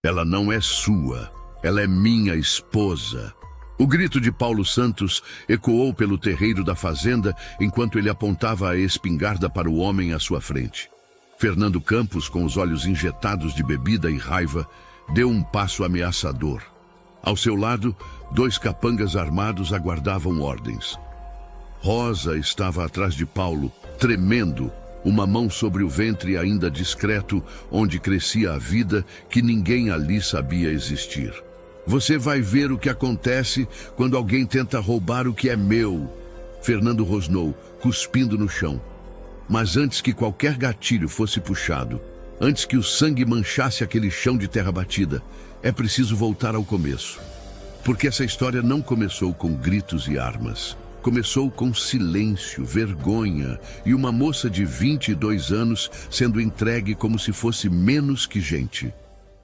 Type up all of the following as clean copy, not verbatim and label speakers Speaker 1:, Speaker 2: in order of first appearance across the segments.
Speaker 1: Ela não é sua, ela é minha esposa. O grito de Paulo Santos ecoou pelo terreiro da fazenda enquanto ele apontava a espingarda para o homem à sua frente. Fernando Campos, com os olhos injetados de bebida e raiva, deu um passo ameaçador. Ao seu lado, 2 capangas armados aguardavam ordens. Rosa estava atrás de Paulo, tremendo, uma mão sobre o ventre ainda discreto, onde crescia a vida que ninguém ali sabia existir. Você vai ver o que acontece quando alguém tenta roubar o que é meu, Fernando rosnou, cuspindo no chão. Mas antes que qualquer gatilho fosse puxado, antes que o sangue manchasse aquele chão de terra batida, é preciso voltar ao começo. Porque essa história não começou com gritos e armas. Começou com silêncio, vergonha e uma moça de 22 anos sendo entregue como se fosse menos que gente.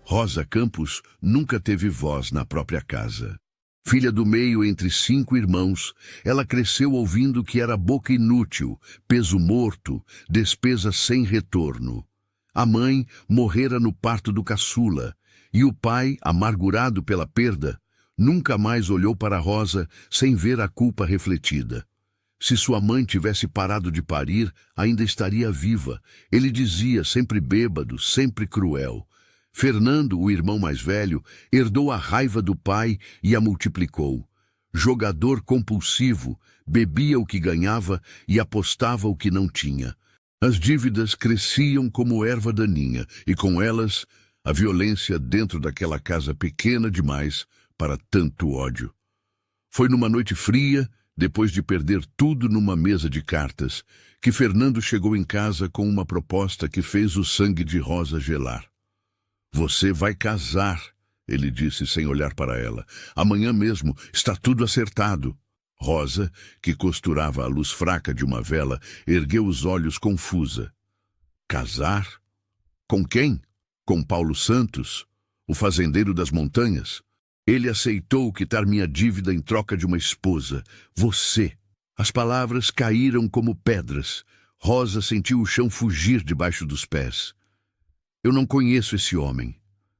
Speaker 1: Rosa Campos nunca teve voz na própria casa. Filha do meio entre 5 irmãos, ela cresceu ouvindo que era boca inútil, peso morto, despesa sem retorno. A mãe morrera no parto do caçula, e o pai, amargurado pela perda, nunca mais olhou para Rosa sem ver a culpa refletida. Se sua mãe tivesse parado de parir, ainda estaria viva. Ele dizia, sempre bêbado, sempre cruel. Fernando, o irmão mais velho, herdou a raiva do pai e a multiplicou. Jogador compulsivo, bebia o que ganhava e apostava o que não tinha. As dívidas cresciam como erva daninha e com elas a violência dentro daquela casa pequena demais para tanto ódio. Foi numa noite fria, depois de perder tudo numa mesa de cartas, que Fernando chegou em casa com uma proposta que fez o sangue de Rosa gelar. Você vai casar, ele disse sem olhar para ela. Amanhã mesmo, está tudo acertado. Rosa, que costurava a luz fraca de uma vela, ergueu os olhos confusa. Casar? Com quem? Com Paulo Santos, o fazendeiro das montanhas? Ele aceitou quitar minha dívida em troca de uma esposa. Você. As palavras caíram como pedras. Rosa sentiu o chão fugir debaixo dos pés. Eu não conheço esse homem.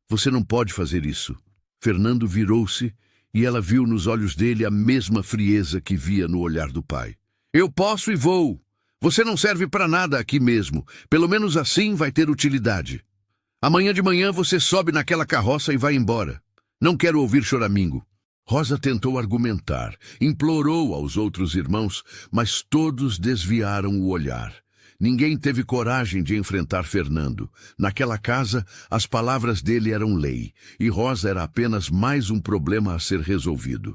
Speaker 1: Você não pode fazer isso. Fernando virou-se e ela viu nos olhos dele a mesma frieza que via no olhar do pai. Eu posso e vou. Você não serve para nada aqui mesmo. Pelo menos assim vai ter utilidade. Amanhã de manhã você sobe naquela carroça e vai embora. Não quero ouvir choramingo. Rosa tentou argumentar, implorou aos outros irmãos, mas todos desviaram o olhar. Ninguém teve coragem de enfrentar Fernando. Naquela casa, as palavras dele eram lei, e Rosa era apenas mais um problema a ser resolvido.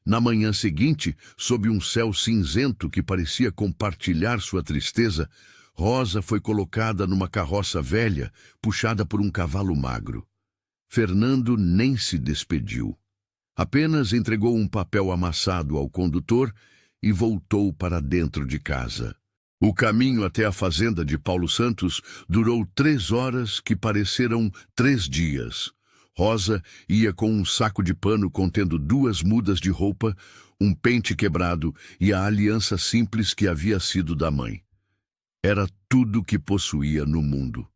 Speaker 1: Na manhã seguinte, sob um céu cinzento que parecia compartilhar sua tristeza, Rosa foi colocada numa carroça velha, puxada por um cavalo magro. Fernando nem se despediu. Apenas entregou um papel amassado ao condutor e voltou para dentro de casa. O caminho até a fazenda de Paulo Santos durou 3 horas que pareceram 3 dias. Rosa ia com um saco de pano contendo 2 mudas de roupa, um pente quebrado e a aliança simples que havia sido da mãe. Era tudo que possuía no mundo.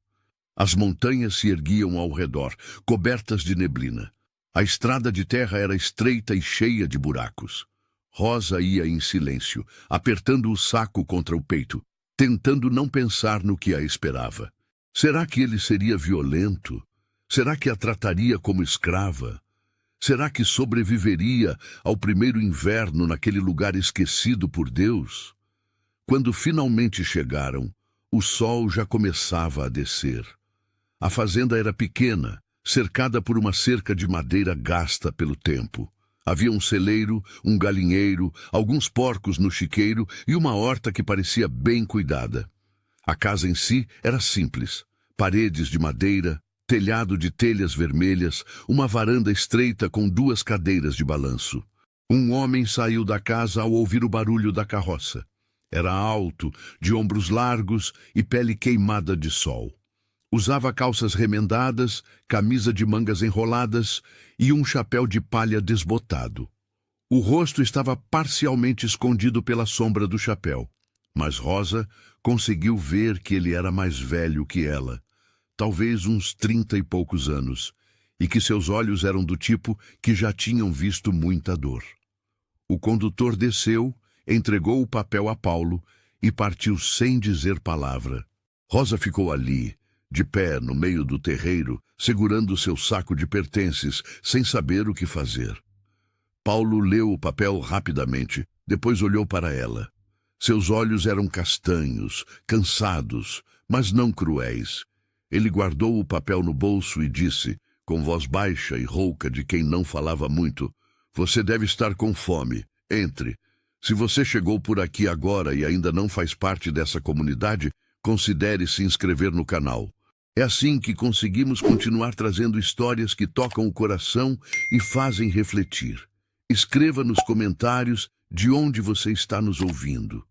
Speaker 1: As montanhas se erguiam ao redor, cobertas de neblina. A estrada de terra era estreita e cheia de buracos. Rosa ia em silêncio, apertando o saco contra o peito, tentando não pensar no que a esperava. Será que ele seria violento? Será que a trataria como escrava? Será que sobreviveria ao primeiro inverno naquele lugar esquecido por Deus? Quando finalmente chegaram, o sol já começava a descer. A fazenda era pequena, cercada por uma cerca de madeira gasta pelo tempo. Havia um celeiro, um galinheiro, alguns porcos no chiqueiro e uma horta que parecia bem cuidada. A casa em si era simples. Paredes de madeira, telhado de telhas vermelhas, uma varanda estreita com 2 cadeiras de balanço. Um homem saiu da casa ao ouvir o barulho da carroça. Era alto, de ombros largos e pele queimada de sol. Usava calças remendadas, camisa de mangas enroladas e um chapéu de palha desbotado. O rosto estava parcialmente escondido pela sombra do chapéu, mas Rosa conseguiu ver que ele era mais velho que ela, talvez uns 30 e poucos anos, e que seus olhos eram do tipo que já tinham visto muita dor. O condutor desceu, entregou o papel a Paulo e partiu sem dizer palavra. Rosa ficou ali, de pé no meio do terreiro, segurando seu saco de pertences, sem saber o que fazer. Paulo leu o papel rapidamente, depois olhou para ela. Seus olhos eram castanhos, cansados, mas não cruéis. Ele guardou o papel no bolso e disse, com voz baixa e rouca de quem não falava muito, "Você deve estar com fome. Entre. Se você chegou por aqui agora e ainda não faz parte dessa comunidade, considere se inscrever no canal. É assim que conseguimos continuar trazendo histórias que tocam o coração e fazem refletir. Escreva nos comentários de onde você está nos ouvindo.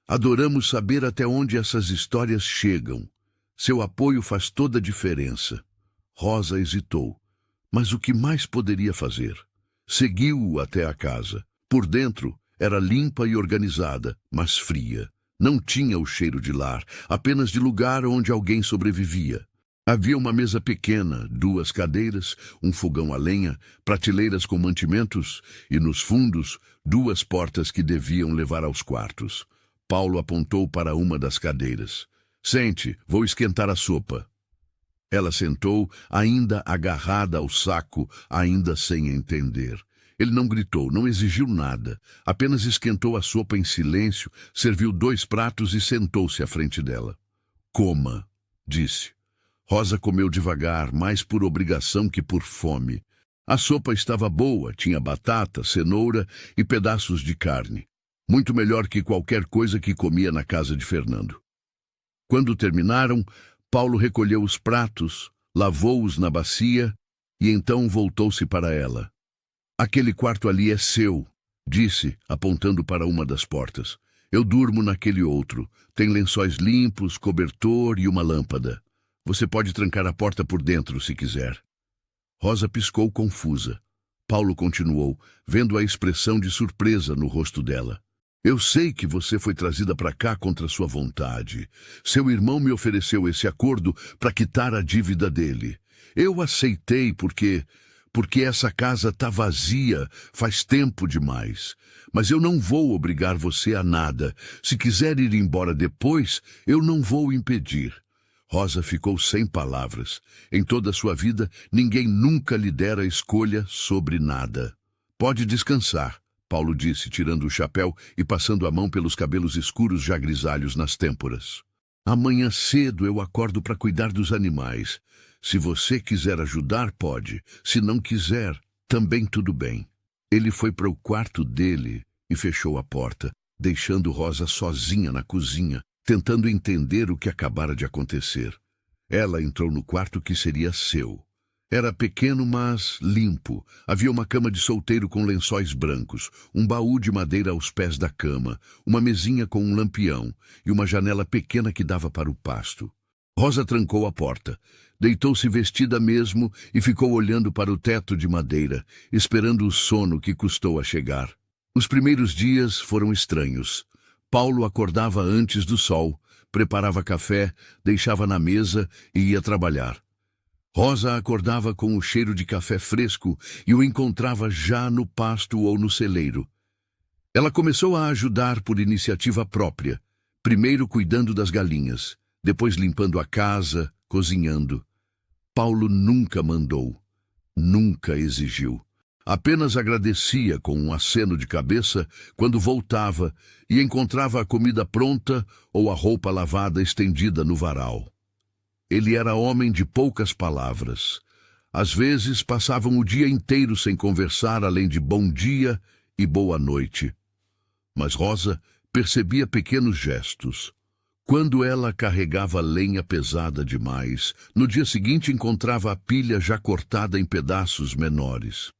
Speaker 1: Adoramos saber até onde essas histórias chegam. Seu apoio faz toda a diferença." Rosa hesitou. Mas o que mais poderia fazer? Seguiu-o até a casa. Por dentro, era limpa e organizada, mas fria. Não tinha o cheiro de lar, apenas de lugar onde alguém sobrevivia. Havia uma mesa pequena, 2 cadeiras, um fogão a lenha, prateleiras com mantimentos e, nos fundos, 2 portas que deviam levar aos quartos. Paulo apontou para uma das cadeiras. "Sente, vou esquentar a sopa." Ela sentou, ainda agarrada ao saco, ainda sem entender. Ele não gritou, não exigiu nada. Apenas esquentou a sopa em silêncio, serviu 2 pratos e sentou-se à frente dela. "Coma", disse. Rosa comeu devagar, mais por obrigação que por fome. A sopa estava boa, tinha batata, cenoura e pedaços de carne. Muito melhor que qualquer coisa que comia na casa de Fernando. Quando terminaram, Paulo recolheu os pratos, lavou-os na bacia e então voltou-se para ela. "Aquele quarto ali é seu", disse, apontando para uma das portas. "Eu durmo naquele outro. Tem lençóis limpos, cobertor e uma lâmpada. Você pode trancar a porta por dentro se quiser." Rosa piscou confusa. Paulo continuou, vendo a expressão de surpresa no rosto dela. "Eu sei que você foi trazida para cá contra sua vontade. Seu irmão me ofereceu esse acordo para quitar a dívida dele. Eu aceitei porque essa casa tá vazia faz tempo demais. Mas eu não vou obrigar você a nada. Se quiser ir embora depois, eu não vou impedir." Rosa ficou sem palavras. Em toda a sua vida, ninguém nunca lhe dera escolha sobre nada. "Pode descansar", Paulo disse, tirando o chapéu e passando a mão pelos cabelos escuros já grisalhos nas têmporas. "Amanhã cedo eu acordo para cuidar dos animais. Se você quiser ajudar, pode. Se não quiser, também tudo bem." Ele foi para o quarto dele e fechou a porta, deixando Rosa sozinha na cozinha, tentando entender o que acabara de acontecer. Ela entrou no quarto que seria seu. Era pequeno, mas limpo. Havia uma cama de solteiro com lençóis brancos, um baú de madeira aos pés da cama, uma mesinha com um lampião e uma janela pequena que dava para o pasto. Rosa trancou a porta, deitou-se vestida mesmo e ficou olhando para o teto de madeira, esperando o sono que custou a chegar. Os primeiros dias foram estranhos. Paulo acordava antes do sol, preparava café, deixava na mesa e ia trabalhar. Rosa acordava com o cheiro de café fresco e o encontrava já no pasto ou no celeiro. Ela começou a ajudar por iniciativa própria, primeiro cuidando das galinhas, depois limpando a casa, cozinhando. Paulo nunca mandou, nunca exigiu. Apenas agradecia com um aceno de cabeça quando voltava e encontrava a comida pronta ou a roupa lavada estendida no varal. Ele era homem de poucas palavras. Às vezes passavam o dia inteiro sem conversar além de bom dia e boa noite. Mas Rosa percebia pequenos gestos. Quando ela carregava lenha pesada demais, no dia seguinte encontrava a pilha já cortada em pedaços menores.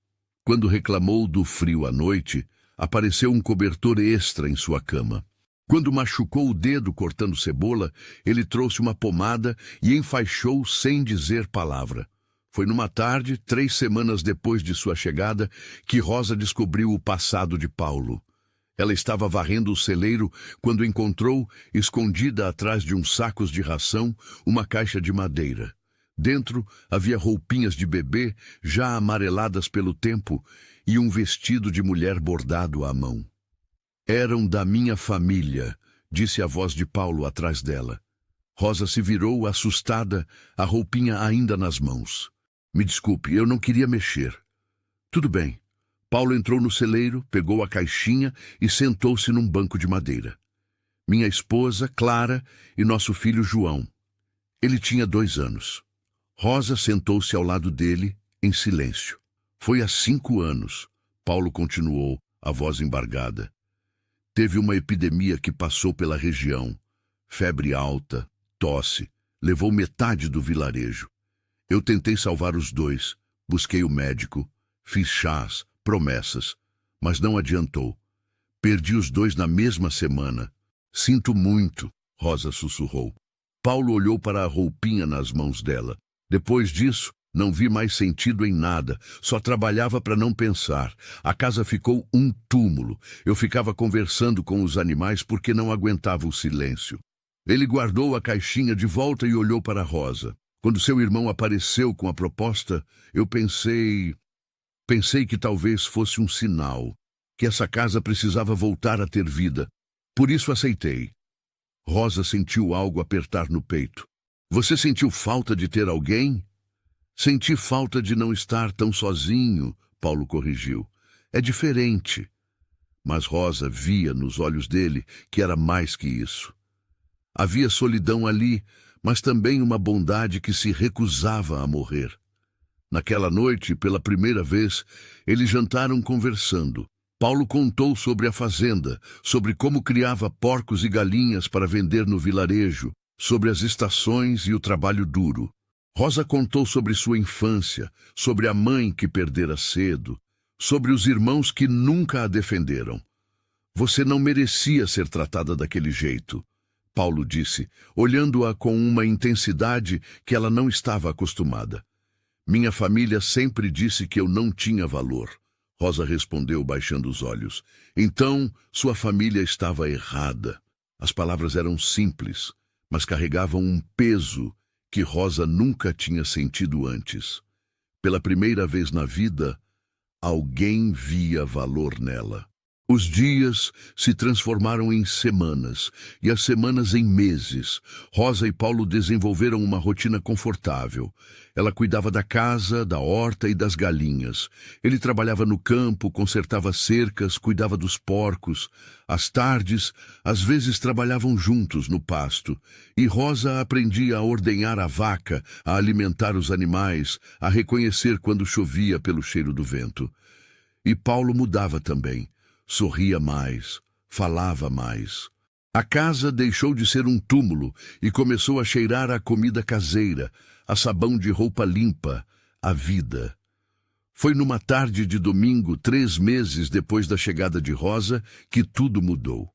Speaker 1: Quando reclamou do frio à noite, apareceu um cobertor extra em sua cama. Quando machucou o dedo cortando cebola, ele trouxe uma pomada e enfaixou sem dizer palavra. Foi numa tarde, 3 semanas depois de sua chegada, que Rosa descobriu o passado de Paulo. Ela estava varrendo o celeiro quando encontrou, escondida atrás de uns sacos de ração, uma caixa de madeira. Dentro havia roupinhas de bebê já amareladas pelo tempo e um vestido de mulher bordado à mão. Eram da minha família, disse a voz de Paulo atrás dela. Rosa se virou, assustada, a roupinha ainda nas mãos. Me desculpe, eu não queria mexer. Tudo bem. Paulo entrou no celeiro, pegou a caixinha e sentou-se num banco de madeira. Minha esposa, Clara, e nosso filho João. Ele tinha 2 anos. Rosa sentou-se ao lado dele, em silêncio. Foi há 5 anos, Paulo continuou, a voz embargada. Teve uma epidemia que passou pela região. Febre alta, tosse, levou metade do vilarejo. Eu tentei salvar os 2, busquei o médico, fiz chás, promessas, mas não adiantou. Perdi os 2 na mesma semana. Sinto muito, Rosa sussurrou. Paulo olhou para a roupinha nas mãos dela. Depois disso, não vi mais sentido em nada, só trabalhava para não pensar. A casa ficou um túmulo. Eu ficava conversando com os animais porque não aguentava o silêncio. Ele guardou a caixinha de volta e olhou para Rosa. Quando seu irmão apareceu com a proposta, eu pensei que talvez fosse um sinal, que essa casa precisava voltar a ter vida. Por isso aceitei. Rosa sentiu algo apertar no peito. Você sentiu falta de ter alguém? Senti falta de não estar tão sozinho, Paulo corrigiu. É diferente. Mas Rosa via nos olhos dele que era mais que isso. Havia solidão ali, mas também uma bondade que se recusava a morrer. Naquela noite, pela primeira vez, eles jantaram conversando. Paulo contou sobre a fazenda, sobre como criava porcos e galinhas para vender no vilarejo, sobre as estações e o trabalho duro. Rosa contou sobre sua infância, sobre a mãe que perdera cedo, sobre os irmãos que nunca a defenderam. Você não merecia ser tratada daquele jeito, Paulo disse, olhando-a com uma intensidade que ela não estava acostumada. Minha família sempre disse que eu não tinha valor. Rosa respondeu, baixando os olhos. Então, sua família estava errada. As palavras eram simples, mas carregavam um peso que Rosa nunca tinha sentido antes. Pela primeira vez na vida, alguém via valor nela. Os dias se transformaram em semanas, e as semanas em meses. Rosa e Paulo desenvolveram uma rotina confortável. Ela cuidava da casa, da horta e das galinhas. Ele trabalhava no campo, consertava cercas, cuidava dos porcos. Às tardes, às vezes trabalhavam juntos no pasto. E Rosa aprendia a ordenhar a vaca, a alimentar os animais, a reconhecer quando chovia pelo cheiro do vento. E Paulo mudava também. Sorria mais, falava mais. A casa deixou de ser um túmulo e começou a cheirar a comida caseira, a sabão de roupa limpa, a vida. Foi numa tarde de domingo, 3 meses depois da chegada de Rosa, que tudo mudou.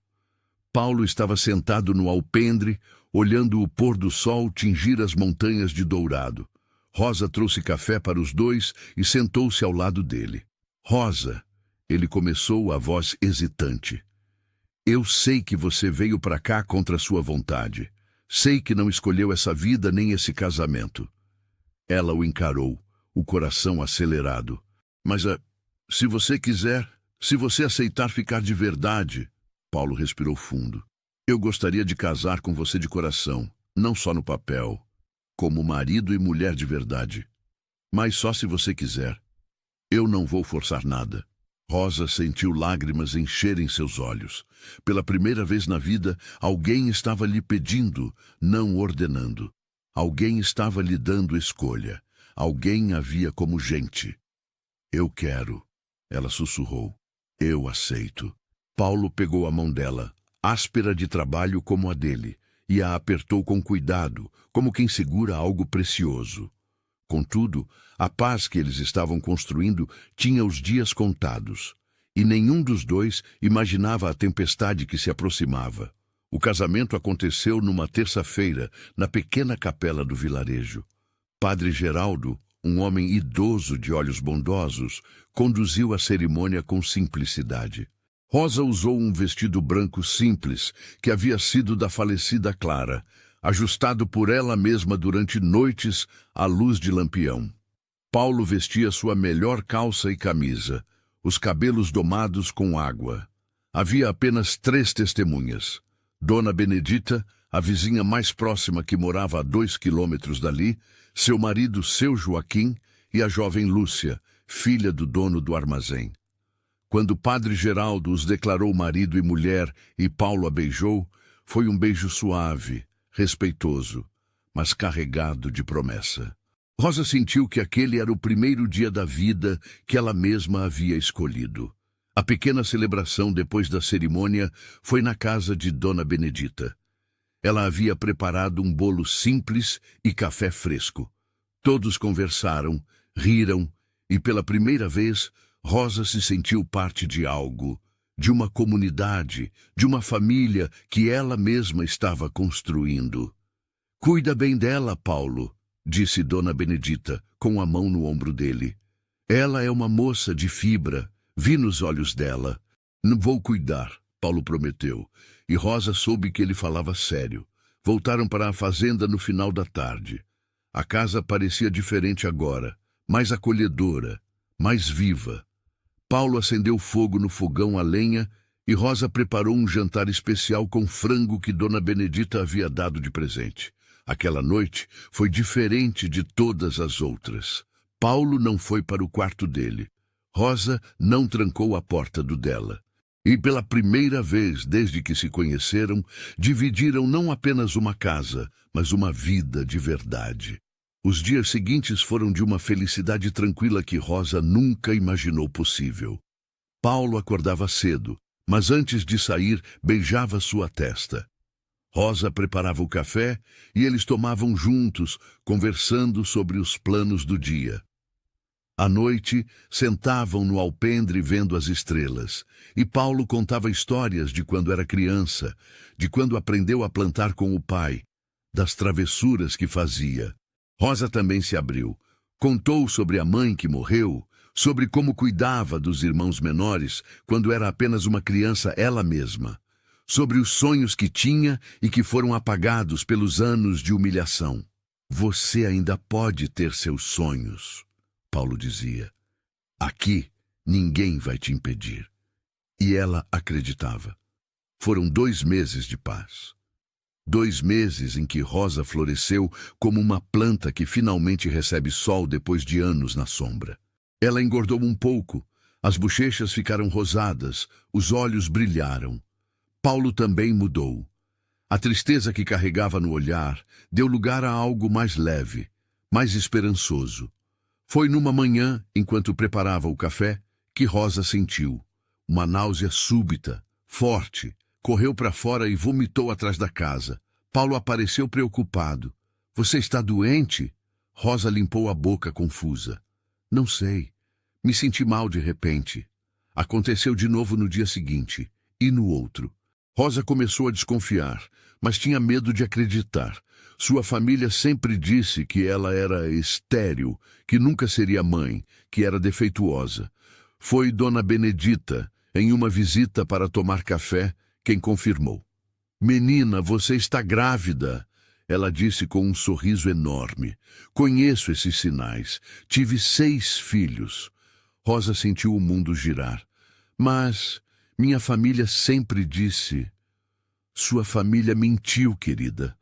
Speaker 1: Paulo estava sentado no alpendre, olhando o pôr do sol tingir as montanhas de dourado. Rosa trouxe café para os 2 e sentou-se ao lado dele. Rosa, ele começou, a voz hesitante. Eu sei que você veio para cá contra sua vontade. Sei que não escolheu essa vida nem esse casamento. Ela o encarou, o coração acelerado. Mas se você quiser, se você aceitar ficar de verdade... Paulo respirou fundo. Eu gostaria de casar com você de coração, não só no papel, como marido e mulher de verdade. Mas só se você quiser. Eu não vou forçar nada. Rosa sentiu lágrimas encherem seus olhos. Pela primeira vez na vida, alguém estava lhe pedindo, não ordenando. Alguém estava lhe dando escolha. Alguém a via como gente. Eu quero, ela sussurrou. Eu aceito. Paulo pegou a mão dela, áspera de trabalho como a dele, e a apertou com cuidado, como quem segura algo precioso. Contudo, a paz que eles estavam construindo tinha os dias contados, e nenhum dos 2 imaginava a tempestade que se aproximava. O casamento aconteceu numa terça-feira, na pequena capela do vilarejo. Padre Geraldo, um homem idoso de olhos bondosos, conduziu a cerimônia com simplicidade. Rosa usou um vestido branco simples, que havia sido da falecida Clara. ajustado por ela mesma durante noites à luz de lampião. Paulo vestia sua melhor calça e camisa, os cabelos domados com água. Havia apenas 3 testemunhas. Dona Benedita, a vizinha mais próxima que morava a 2 quilômetros dali, seu marido, seu Joaquim, e a jovem Lúcia, filha do dono do armazém. Quando o padre Geraldo os declarou marido e mulher e Paulo a beijou, foi um beijo suave, respeitoso, mas carregado de promessa. Rosa sentiu que aquele era o primeiro dia da vida que ela mesma havia escolhido. A pequena celebração depois da cerimônia foi na casa de Dona Benedita. Ela havia preparado um bolo simples e café fresco. Todos conversaram, riram, e pela primeira vez, Rosa se sentiu parte de algo, de uma comunidade, de uma família que ela mesma estava construindo. «Cuida bem dela, Paulo», disse Dona Benedita, com a mão no ombro dele. «Ela é uma moça de fibra, vi nos olhos dela. Não vou cuidar», Paulo prometeu, e Rosa soube que ele falava sério. Voltaram para a fazenda no final da tarde. A casa parecia diferente agora, mais acolhedora, mais viva. Paulo acendeu fogo no fogão a lenha e Rosa preparou um jantar especial com frango que Dona Benedita havia dado de presente. Aquela noite foi diferente de todas as outras. Paulo não foi para o quarto dele. Rosa não trancou a porta do dela. E pela primeira vez desde que se conheceram, dividiram não apenas uma casa, mas uma vida de verdade. Os dias seguintes foram de uma felicidade tranquila que Rosa nunca imaginou possível. Paulo acordava cedo, mas antes de sair, beijava sua testa. Rosa preparava o café e eles tomavam juntos, conversando sobre os planos do dia. À noite, sentavam no alpendre vendo as estrelas, e Paulo contava histórias de quando era criança, de quando aprendeu a plantar com o pai, das travessuras que fazia. Rosa também se abriu. Contou sobre a mãe que morreu, sobre como cuidava dos irmãos menores quando era apenas uma criança ela mesma, sobre os sonhos que tinha e que foram apagados pelos anos de humilhação. «Você ainda pode ter seus sonhos», Paulo dizia. «Aqui, ninguém vai te impedir». E ela acreditava. Foram 2 meses de paz. 2 meses em que Rosa floresceu como uma planta que finalmente recebe sol depois de anos na sombra. Ela engordou um pouco, as bochechas ficaram rosadas, os olhos brilharam. Paulo também mudou. A tristeza que carregava no olhar deu lugar a algo mais leve, mais esperançoso. Foi numa manhã, enquanto preparava o café, que Rosa sentiu uma náusea súbita, forte. Correu para fora e vomitou atrás da casa. Paulo apareceu preocupado. «Você está doente?» Rosa limpou a boca confusa. «Não sei. Me senti mal de repente». Aconteceu de novo no dia seguinte, e no outro. Rosa começou a desconfiar, mas tinha medo de acreditar. Sua família sempre disse que ela era estéril, que nunca seria mãe, que era defeituosa. Foi Dona Benedita, em uma visita para tomar café, quem confirmou. «Menina, você está grávida», ela disse com um sorriso enorme. «Conheço esses sinais. Tive 6 filhos». Rosa sentiu o mundo girar. «Mas minha família sempre disse...» «Sua família mentiu, querida.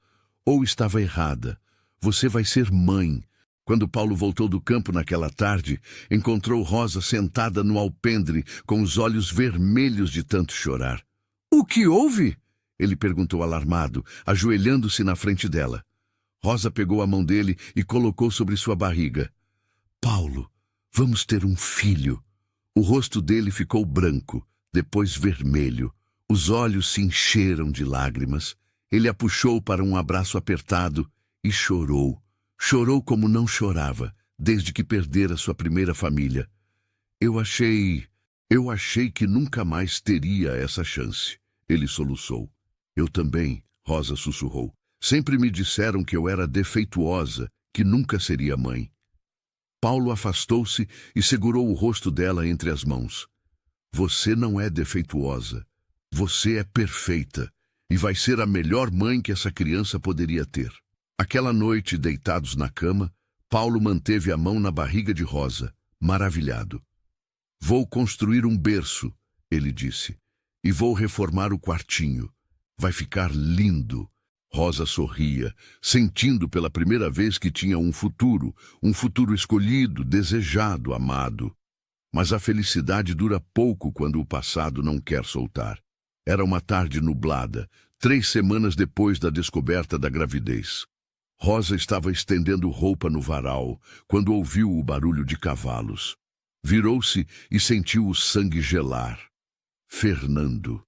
Speaker 1: Ou estava errada. Você vai ser mãe». Quando Paulo voltou do campo naquela tarde, encontrou Rosa sentada no alpendre, com os olhos vermelhos de tanto chorar. «O que houve?» ele perguntou alarmado, ajoelhando-se na frente dela. Rosa pegou a mão dele e colocou sobre sua barriga. «Paulo, vamos ter um filho». O rosto dele ficou branco, depois vermelho. Os olhos se encheram de lágrimas. Ele a puxou para um abraço apertado e chorou. Chorou como não chorava, desde que perdera sua primeira família. Eu achei que nunca mais teria essa chance. Ele soluçou. «Eu também», Rosa sussurrou. «Sempre me disseram que eu era defeituosa, que nunca seria mãe». Paulo afastou-se e segurou o rosto dela entre as mãos. «Você não é defeituosa. Você é perfeita. e vai ser a melhor mãe que essa criança poderia ter. Aquela noite, deitados na cama, Paulo manteve a mão na barriga de Rosa, maravilhado. Vou construir um berço, ele disse, e vou reformar o quartinho. Vai ficar lindo. Rosa sorria, sentindo pela primeira vez que tinha um futuro escolhido, desejado, amado. Mas a felicidade dura pouco quando o passado não quer soltar. Era uma tarde nublada, 3 semanas depois da descoberta da gravidez. Rosa estava estendendo roupa no varal, quando ouviu o barulho de cavalos. Virou-se e sentiu o sangue gelar. Fernando.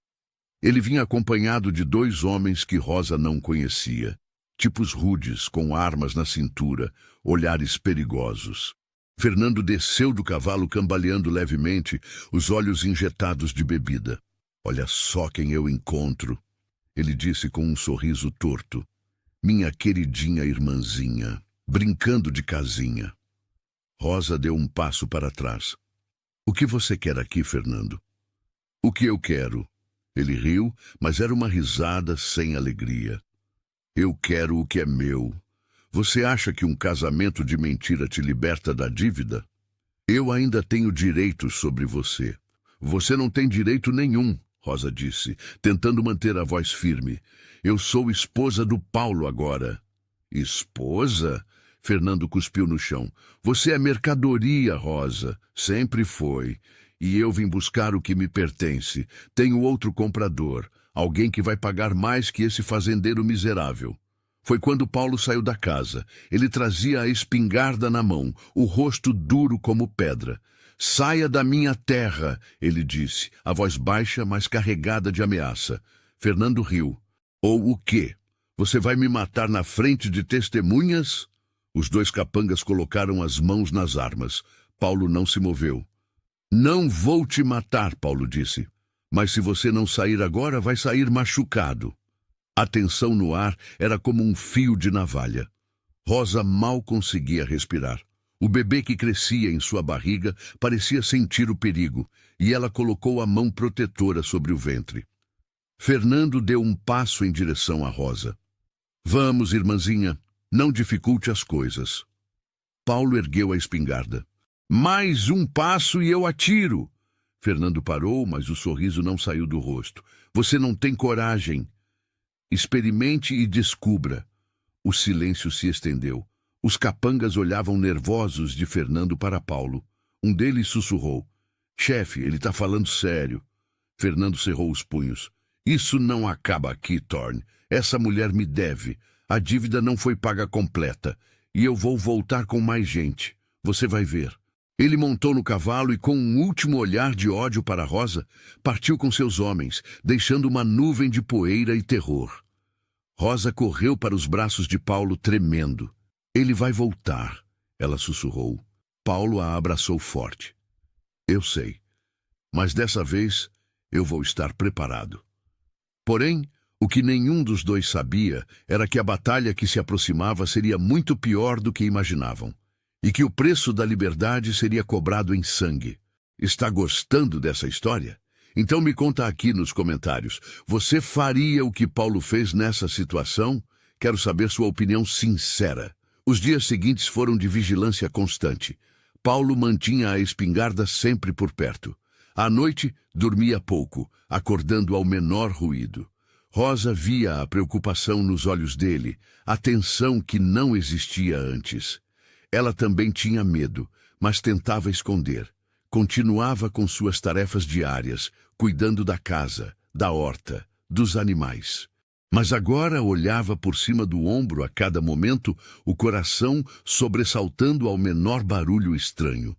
Speaker 1: Ele vinha acompanhado de 2 homens que Rosa não conhecia. Tipos rudes, com armas na cintura, olhares perigosos. Fernando desceu do cavalo cambaleando levemente, os olhos injetados de bebida. Olha só quem eu encontro, ele disse com um sorriso torto. Minha queridinha irmãzinha, brincando de casinha. Rosa deu um passo para trás. O que você quer aqui, Fernando? O que eu quero? Ele riu, mas era uma risada sem alegria. Eu quero o que é meu. Você acha que um casamento de mentira te liberta da dívida? Eu ainda tenho direitos sobre você. Você não tem direito nenhum, Rosa disse, tentando manter a voz firme. Eu sou esposa do Paulo agora. Esposa? Fernando cuspiu no chão. Você é mercadoria, Rosa. Sempre foi. E eu vim buscar o que me pertence. Tenho outro comprador. Alguém que vai pagar mais que esse fazendeiro miserável. Foi quando Paulo saiu da casa. Ele trazia a espingarda na mão, o rosto duro como pedra. Saia da minha terra, ele disse, a voz baixa, mas carregada de ameaça. Fernando riu. Ou o quê? Você vai me matar na frente de testemunhas? Os 2 capangas colocaram as mãos nas armas. Paulo não se moveu. Não vou te matar, Paulo disse. Mas se você não sair agora, vai sair machucado. A tensão no ar era como um fio de navalha. Rosa mal conseguia respirar. O bebê que crescia em sua barriga parecia sentir o perigo, e ela colocou a mão protetora sobre o ventre. Fernando deu um passo em direção a Rosa. Vamos, irmãzinha, não dificulte as coisas. Paulo ergueu a espingarda. Mais um passo e eu atiro. Fernando parou, mas o sorriso não saiu do rosto. Você não tem coragem. Experimente e descubra. O silêncio se estendeu. Os capangas olhavam nervosos de Fernando para Paulo. Um deles sussurrou. Chefe, ele está falando sério. Fernando cerrou os punhos. Isso não acaba aqui, Thorne. Essa mulher me deve. A dívida não foi paga completa. E eu vou voltar com mais gente. Você vai ver. Ele montou no cavalo e, com um último olhar de ódio para Rosa, partiu com seus homens, deixando uma nuvem de poeira e terror. Rosa correu para os braços de Paulo, tremendo. Ele vai voltar, ela sussurrou. Paulo a abraçou forte. Eu sei, mas dessa vez eu vou estar preparado. Porém, o que nenhum dos 2 sabia era que a batalha que se aproximava seria muito pior do que imaginavam, e que o preço da liberdade seria cobrado em sangue. Está gostando dessa história? Então me conta aqui nos comentários. Você faria o que Paulo fez nessa situação? Quero saber sua opinião sincera. Os dias seguintes foram de vigilância constante. Paulo mantinha a espingarda sempre por perto. À noite, dormia pouco, acordando ao menor ruído. Rosa via a preocupação nos olhos dele, a tensão que não existia antes. Ela também tinha medo, mas tentava esconder. Continuava com suas tarefas diárias, cuidando da casa, da horta, dos animais. Mas agora olhava por cima do ombro a cada momento, o coração sobressaltando ao menor barulho estranho.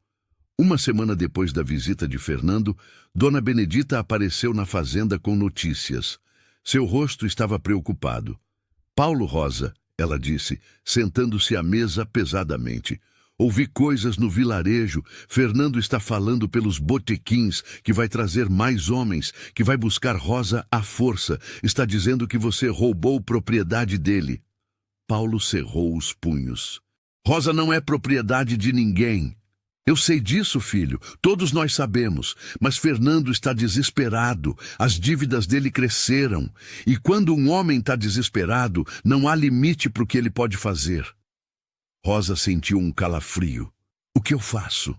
Speaker 1: Uma semana depois da visita de Fernando, Dona Benedita apareceu na fazenda com notícias. Seu rosto estava preocupado. Paulo, Rosa, ela disse, sentando-se à mesa pesadamente. Ouvi coisas no vilarejo. Fernando está falando pelos botequins que vai trazer mais homens, que vai buscar Rosa à força. Está dizendo que você roubou propriedade dele. Paulo cerrou os punhos. Rosa não é propriedade de ninguém. Eu sei disso, filho. Todos nós sabemos. Mas Fernando está desesperado. As dívidas dele cresceram. E quando um homem está desesperado, não há limite para o que ele pode fazer. Rosa sentiu um calafrio. O que eu faço?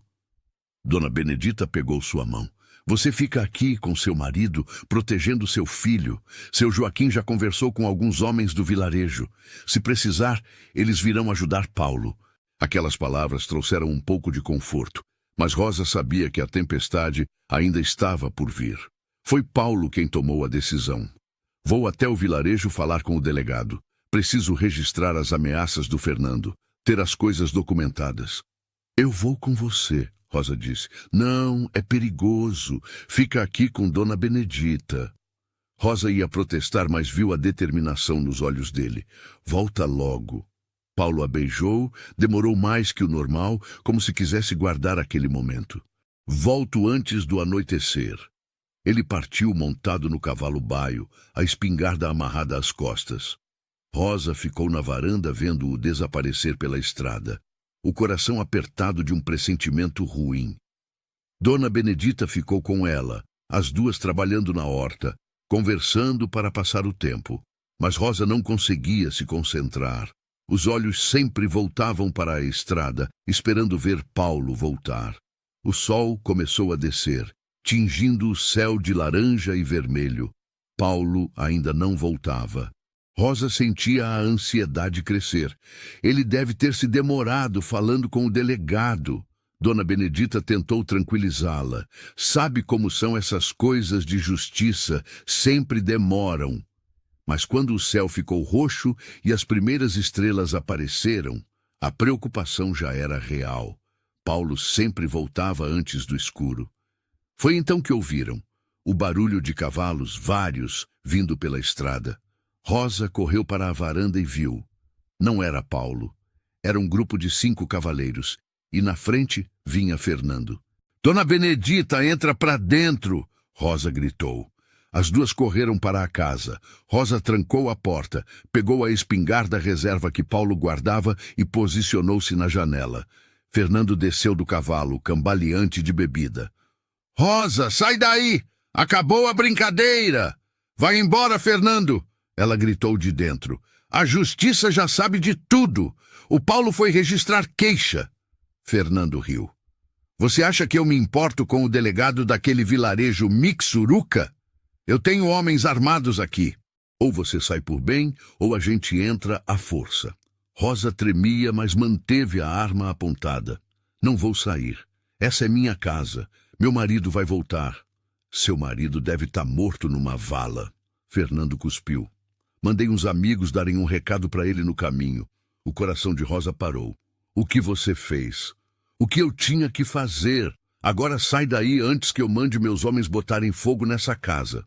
Speaker 1: Dona Benedita pegou sua mão. Você fica aqui com seu marido, protegendo seu filho. Seu Joaquim já conversou com alguns homens do vilarejo. Se precisar, eles virão ajudar Paulo. Aquelas palavras trouxeram um pouco de conforto, mas Rosa sabia que a tempestade ainda estava por vir. Foi Paulo quem tomou a decisão. Vou até o vilarejo falar com o delegado. Preciso registrar as ameaças do Fernando, ter as coisas documentadas. Eu vou com você, Rosa disse. Não, é perigoso. Fica aqui com Dona Benedita. Rosa ia protestar, mas viu a determinação nos olhos dele. Volta logo. Paulo a beijou, demorou mais que o normal, como se quisesse guardar aquele momento. Volto antes do anoitecer. Ele partiu montado no cavalo baio, a espingarda amarrada às costas. Rosa ficou na varanda vendo-o desaparecer pela estrada, o coração apertado de um pressentimento ruim. Dona Benedita ficou com ela, as duas trabalhando na horta, conversando para passar o tempo. Mas Rosa não conseguia se concentrar. Os olhos sempre voltavam para a estrada, esperando ver Paulo voltar. O sol começou a descer, tingindo o céu de laranja e vermelho. Paulo ainda não voltava. Rosa sentia a ansiedade crescer. Ele deve ter se demorado falando com o delegado. Dona Benedita tentou tranquilizá-la. Sabe como são essas coisas de justiça, sempre demoram. Mas quando o céu ficou roxo e as primeiras estrelas apareceram, a preocupação já era real. Paulo sempre voltava antes do escuro. Foi então que ouviram o barulho de cavalos, vários, vindo pela estrada. Rosa correu para a varanda e viu. Não era Paulo. Era um grupo de 5 cavaleiros, e na frente vinha Fernando. Dona Benedita, entra para dentro! Rosa gritou. As duas correram para a casa. Rosa trancou a porta, pegou a espingarda reserva que Paulo guardava e posicionou-se na janela. Fernando desceu do cavalo, cambaleante de bebida. Rosa, sai daí! Acabou a brincadeira! Vai embora, Fernando! Ela gritou de dentro. A justiça já sabe de tudo. O Paulo foi registrar queixa. Fernando riu. Você acha que eu me importo com o delegado daquele vilarejo Mixuruca? Eu tenho homens armados aqui. Ou você sai por bem, ou a gente entra à força. Rosa tremia, mas manteve a arma apontada. Não vou sair. Essa é minha casa. Meu marido vai voltar. Seu marido deve estar morto numa vala. Fernando cuspiu. Mandei uns amigos darem um recado para ele no caminho. O coração de Rosa parou. O que você fez? O que eu tinha que fazer? Agora sai daí antes que eu mande meus homens botarem fogo nessa casa.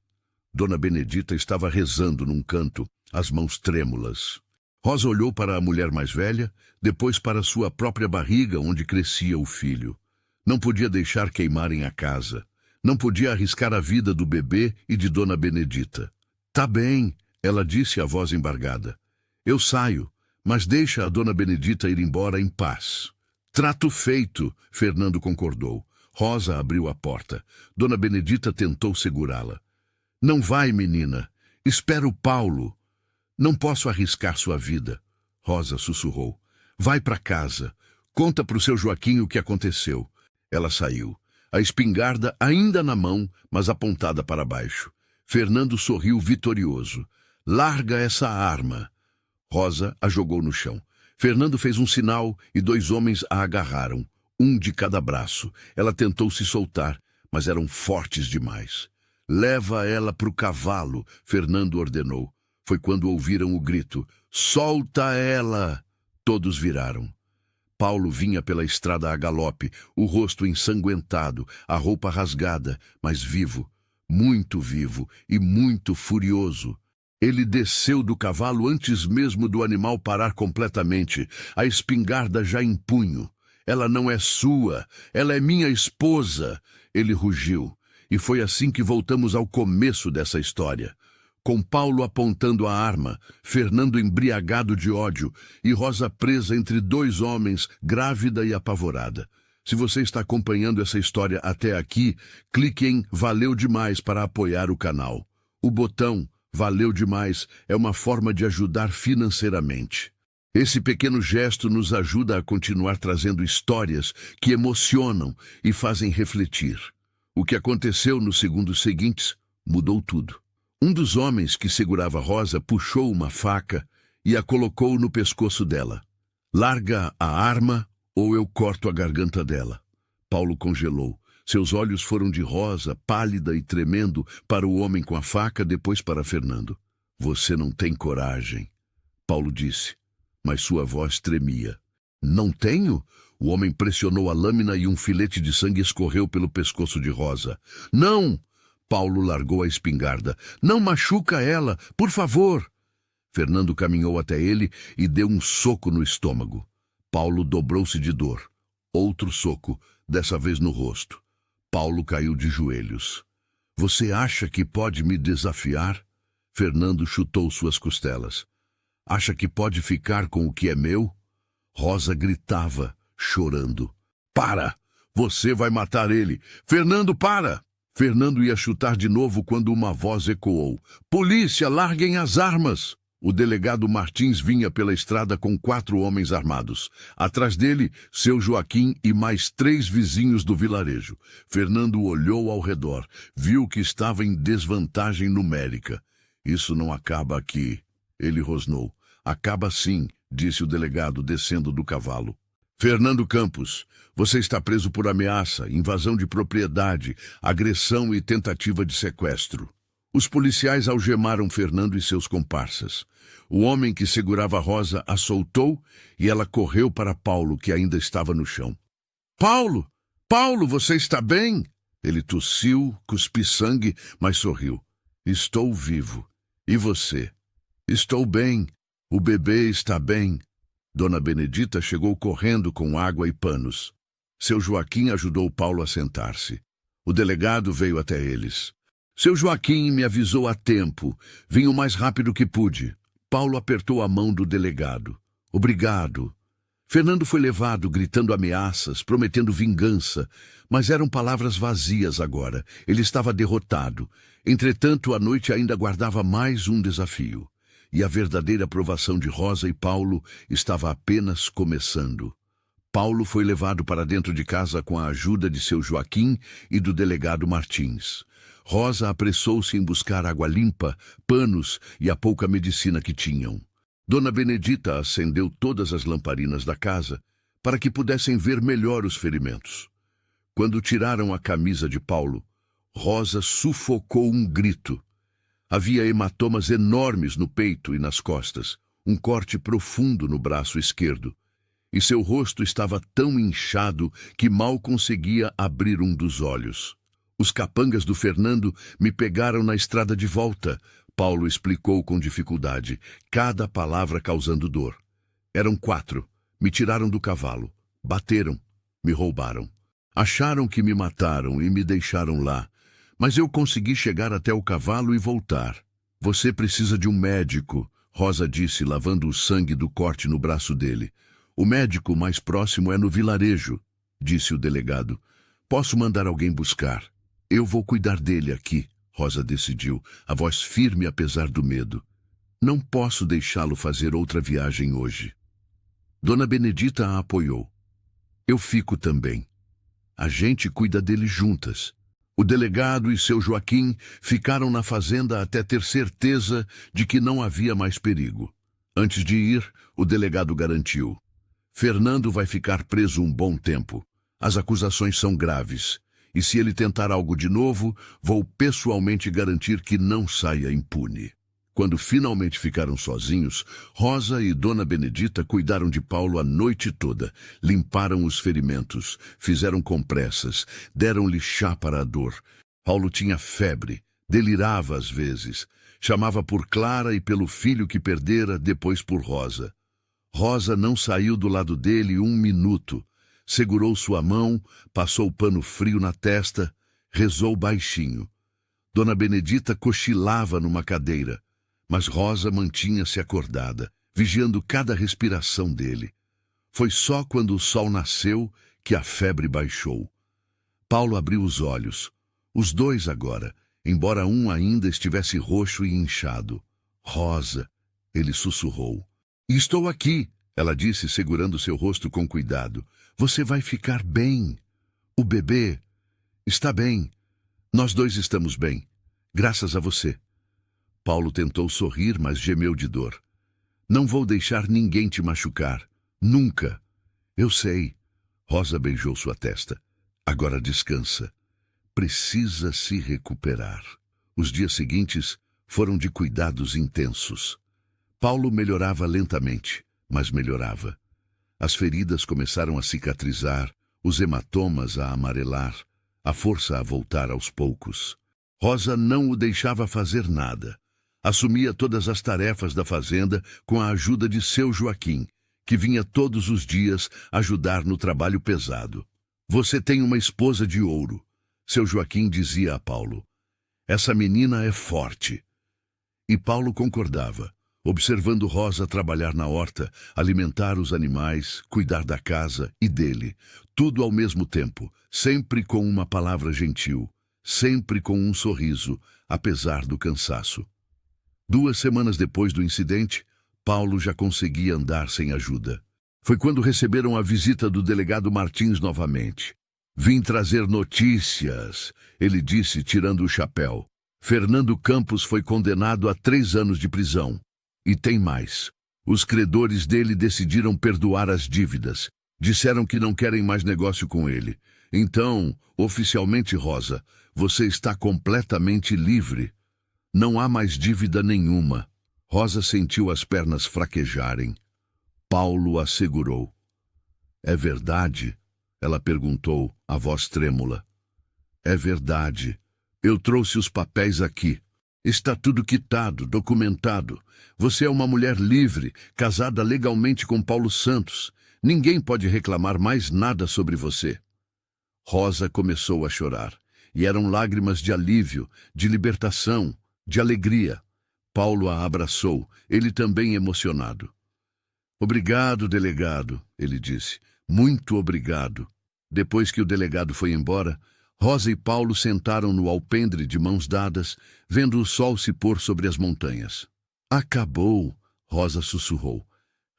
Speaker 1: Dona Benedita estava rezando num canto, as mãos trêmulas. Rosa olhou para a mulher mais velha, depois para sua própria barriga, onde crescia o filho. Não podia deixar queimarem a casa. Não podia arriscar a vida do bebê e de Dona Benedita. Tá bem, ela disse a voz embargada. Eu saio, mas deixa a Dona Benedita ir embora em paz. Trato feito, Fernando concordou. Rosa abriu a porta. Dona Benedita tentou segurá-la. Não vai, menina. Espera o Paulo. Não posso arriscar sua vida. Rosa sussurrou. Vai para casa. Conta para o seu Joaquim o que aconteceu. Ela saiu. A espingarda ainda na mão, mas apontada para baixo. Fernando sorriu vitorioso. Larga essa arma. Rosa a jogou no chão. Fernando fez um sinal e 2 homens a agarraram, um de cada braço. Ela tentou se soltar, mas eram fortes demais. Leva ela para o cavalo, Fernando ordenou. Foi quando ouviram o grito. Solta ela! Todos viraram. Paulo vinha pela estrada a galope, o rosto ensanguentado, a roupa rasgada, mas vivo, muito vivo e muito furioso. Ele desceu do cavalo antes mesmo do animal parar completamente, a espingarda já em punho. Ela não é sua, ela é minha esposa, ele rugiu. E foi assim que voltamos ao começo dessa história. Com Paulo apontando a arma, Fernando embriagado de ódio e Rosa presa entre 2 homens, grávida e apavorada. Se você está acompanhando essa história até aqui, clique em Valeu Demais para apoiar o canal. O botão Valeu Demais é uma forma de ajudar financeiramente. Esse pequeno gesto nos ajuda a continuar trazendo histórias que emocionam e fazem refletir. O que aconteceu nos segundos seguintes mudou tudo. Um dos homens que segurava Rosa puxou uma faca e a colocou no pescoço dela. Larga a arma ou eu corto a garganta dela. Paulo congelou. Seus olhos foram de Rosa, pálida e tremendo, para o homem com a faca, depois para Fernando. Você não tem coragem, Paulo disse, mas sua voz tremia. Não tenho? O homem pressionou a lâmina e um filete de sangue escorreu pelo pescoço de Rosa. Não! Paulo largou a espingarda. Não machuca ela, por favor! Fernando caminhou até ele e deu um soco no estômago. Paulo dobrou-se de dor. Outro soco, dessa vez no rosto. Paulo caiu de joelhos. Você acha que pode me desafiar? Fernando chutou suas costelas. Acha que pode ficar com o que é meu? Rosa gritava, chorando. Para! Você vai matar ele! Fernando, para! Fernando ia chutar de novo quando uma voz ecoou. Polícia, larguem as armas! O delegado Martins vinha pela estrada com 4 homens armados. Atrás dele, seu Joaquim e mais 3 vizinhos do vilarejo. Fernando olhou ao redor, viu que estava em desvantagem numérica. Isso não acaba aqui, ele rosnou. Acaba sim, disse o delegado, descendo do cavalo. Fernando Campos, você está preso por ameaça, invasão de propriedade, agressão e tentativa de sequestro. Os policiais algemaram Fernando e seus comparsas. O homem que segurava Rosa a soltou e ela correu para Paulo, que ainda estava no chão. Paulo! Paulo, você está bem? Ele tossiu, cuspiu sangue, mas sorriu. Estou vivo. E você? Estou bem. O bebê está bem. Dona Benedita chegou correndo com água e panos. Seu Joaquim ajudou Paulo a sentar-se. O delegado veio até eles. Seu Joaquim me avisou a tempo. Vim o mais rápido que pude. Paulo apertou a mão do delegado. Obrigado. Fernando foi levado, gritando ameaças, prometendo vingança. Mas eram palavras vazias agora. Ele estava derrotado. Entretanto, a noite ainda guardava mais um desafio. E a verdadeira provação de Rosa e Paulo estava apenas começando. Paulo foi levado para dentro de casa com a ajuda de seu Joaquim e do delegado Martins. Rosa apressou-se em buscar água limpa, panos e a pouca medicina que tinham. Dona Benedita acendeu todas as lamparinas da casa para que pudessem ver melhor os ferimentos. Quando tiraram a camisa de Paulo, Rosa sufocou um grito. Havia hematomas enormes no peito e nas costas, um corte profundo no braço esquerdo, e seu rosto estava tão inchado que mal conseguia abrir um dos olhos. Os capangas do Fernando me pegaram na estrada de volta, Paulo explicou com dificuldade, cada palavra causando dor. Eram 4, me tiraram do cavalo, bateram, me roubaram. Acharam que me mataram e me deixaram lá, mas eu consegui chegar até o cavalo e voltar. Você precisa de um médico, Rosa disse, lavando o sangue do corte no braço dele. O médico mais próximo é no vilarejo, disse o delegado. Posso mandar alguém buscar? Eu vou cuidar dele aqui, Rosa decidiu, a voz firme apesar do medo. Não posso deixá-lo fazer outra viagem hoje. Dona Benedita a apoiou. Eu fico também. A gente cuida dele juntas. O delegado e seu Joaquim ficaram na fazenda até ter certeza de que não havia mais perigo. Antes de ir, o delegado garantiu. Fernando vai ficar preso um bom tempo. As acusações são graves. E se ele tentar algo de novo, vou pessoalmente garantir que não saia impune. Quando finalmente ficaram sozinhos, Rosa e Dona Benedita cuidaram de Paulo a noite toda, limparam os ferimentos, fizeram compressas, deram-lhe chá para a dor. Paulo tinha febre, delirava às vezes, chamava por Clara e pelo filho que perdera, depois por Rosa. Rosa não saiu do lado dele 1 minuto. Segurou sua mão, passou o pano frio na testa, rezou baixinho. Dona Benedita cochilava numa cadeira, mas Rosa mantinha-se acordada, vigiando cada respiração dele. Foi só quando o sol nasceu que a febre baixou. Paulo abriu os olhos. Os dois agora, embora um ainda estivesse roxo e inchado. Rosa, ele sussurrou. Estou aqui, ela disse, segurando seu rosto com cuidado. Você vai ficar bem. O bebê está bem. Nós dois estamos bem, graças a você. Paulo tentou sorrir, mas gemeu de dor. Não vou deixar ninguém te machucar. Nunca. Eu sei. Rosa beijou sua testa. Agora descansa. Precisa se recuperar. Os dias seguintes foram de cuidados intensos. Paulo melhorava lentamente, mas melhorava. As feridas começaram a cicatrizar, os hematomas a amarelar, a força a voltar aos poucos. Rosa não o deixava fazer nada. Assumia todas as tarefas da fazenda com a ajuda de seu Joaquim, que vinha todos os dias ajudar no trabalho pesado. Você tem uma esposa de ouro, seu Joaquim dizia a Paulo. Essa menina é forte. E Paulo concordava, observando Rosa trabalhar na horta, alimentar os animais, cuidar da casa e dele, tudo ao mesmo tempo, sempre com uma palavra gentil, sempre com um sorriso, apesar do cansaço. 2 semanas depois do incidente, Paulo já conseguia andar sem ajuda. Foi quando receberam a visita do delegado Martins novamente. Vim trazer notícias, ele disse, tirando o chapéu. Fernando Campos foi condenado a 3 anos de prisão. E tem mais. Os credores dele decidiram perdoar as dívidas. Disseram que não querem mais negócio com ele. Então, oficialmente, Rosa, você está completamente livre. Não há mais dívida nenhuma. Rosa sentiu as pernas fraquejarem. Paulo assegurou. É verdade? Ela perguntou, a voz trêmula. É verdade. Eu trouxe os papéis aqui. Está tudo quitado, documentado. Você é uma mulher livre, casada legalmente com Paulo Santos. Ninguém pode reclamar mais nada sobre você. Rosa começou a chorar, e eram lágrimas de alívio, de libertação, de alegria. Paulo a abraçou, ele também emocionado. Obrigado, delegado, ele disse. Muito obrigado. Depois que o delegado foi embora, Rosa e Paulo sentaram no alpendre de mãos dadas, vendo o sol se pôr sobre as montanhas. Acabou, Rosa sussurrou.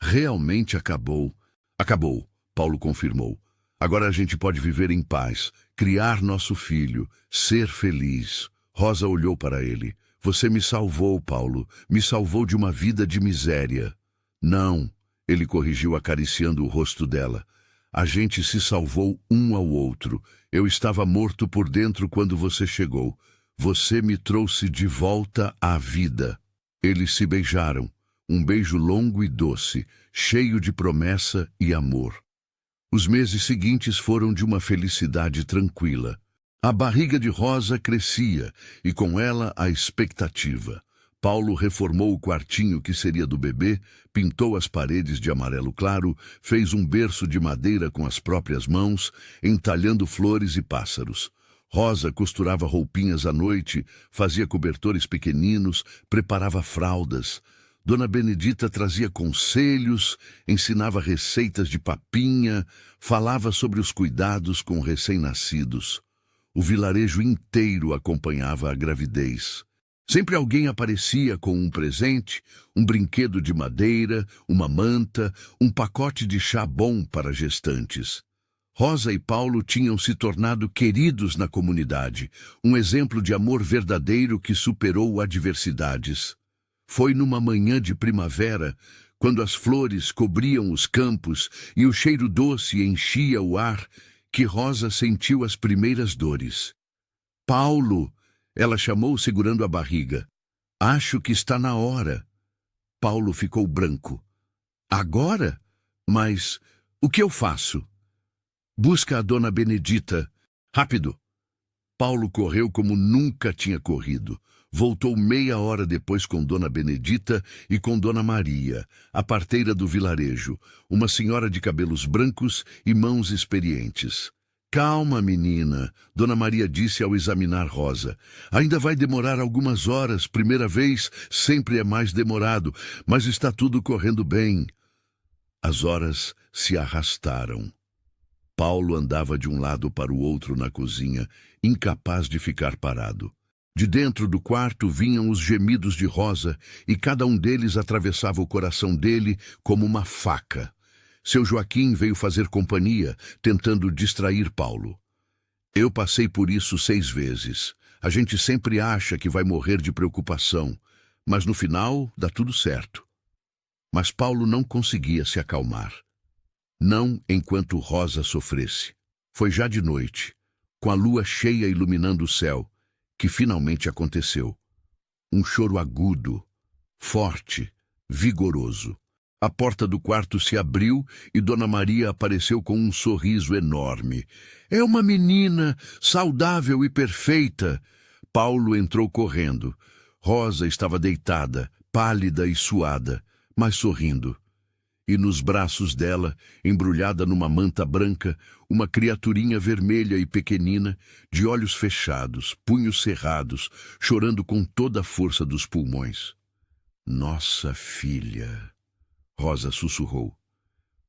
Speaker 1: Realmente acabou. Acabou, Paulo confirmou. Agora a gente pode viver em paz, criar nosso filho, ser feliz. Rosa olhou para ele. Você me salvou, Paulo. Me salvou de uma vida de miséria. Não, ele corrigiu acariciando o rosto dela. A gente se salvou um ao outro. Eu estava morto por dentro quando você chegou. Você me trouxe de volta à vida. Eles se beijaram. Um beijo longo e doce, cheio de promessa e amor. Os meses seguintes foram de uma felicidade tranquila. A barriga de Rosa crescia, e com ela a expectativa. Paulo reformou o quartinho que seria do bebê, pintou as paredes de amarelo claro, fez um berço de madeira com as próprias mãos, entalhando flores e pássaros. Rosa costurava roupinhas à noite, fazia cobertores pequeninos, preparava fraldas. Dona Benedita trazia conselhos, ensinava receitas de papinha, falava sobre os cuidados com recém-nascidos. O vilarejo inteiro acompanhava a gravidez. Sempre alguém aparecia com um presente, um brinquedo de madeira, uma manta, um pacote de chá bom para gestantes. Rosa e Paulo tinham se tornado queridos na comunidade, um exemplo de amor verdadeiro que superou adversidades. Foi numa manhã de primavera, quando as flores cobriam os campos e o cheiro doce enchia o ar, que Rosa sentiu as primeiras dores. Paulo! Ela chamou segurando a barriga. Acho que está na hora. Paulo ficou branco. Agora? Mas o que eu faço? Busca a Dona Benedita. Rápido! Paulo correu como nunca tinha corrido. Voltou meia hora depois com Dona Benedita e com Dona Maria, a parteira do vilarejo, uma senhora de cabelos brancos e mãos experientes. Calma, menina, Dona Maria disse ao examinar Rosa. Ainda vai demorar algumas horas, primeira vez sempre é mais demorado, mas está tudo correndo bem. As horas se arrastaram. Paulo andava de um lado para o outro na cozinha, incapaz de ficar parado. De dentro do quarto vinham os gemidos de Rosa, e cada um deles atravessava o coração dele como uma faca. Seu Joaquim veio fazer companhia, tentando distrair Paulo. Eu passei por isso 6 vezes. A gente sempre acha que vai morrer de preocupação, mas no final dá tudo certo. Mas Paulo não conseguia se acalmar. Não enquanto Rosa sofresse. Foi já de noite, com a lua cheia iluminando o céu, que finalmente aconteceu. Um choro agudo, forte, vigoroso. A porta do quarto se abriu e Dona Maria apareceu com um sorriso enorme. É uma menina, saudável e perfeita. Paulo entrou correndo. Rosa estava deitada, pálida e suada, mas sorrindo. E nos braços dela, embrulhada numa manta branca, uma criaturinha vermelha e pequenina, de olhos fechados, punhos cerrados, chorando com toda a força dos pulmões. Nossa filha, Rosa sussurrou.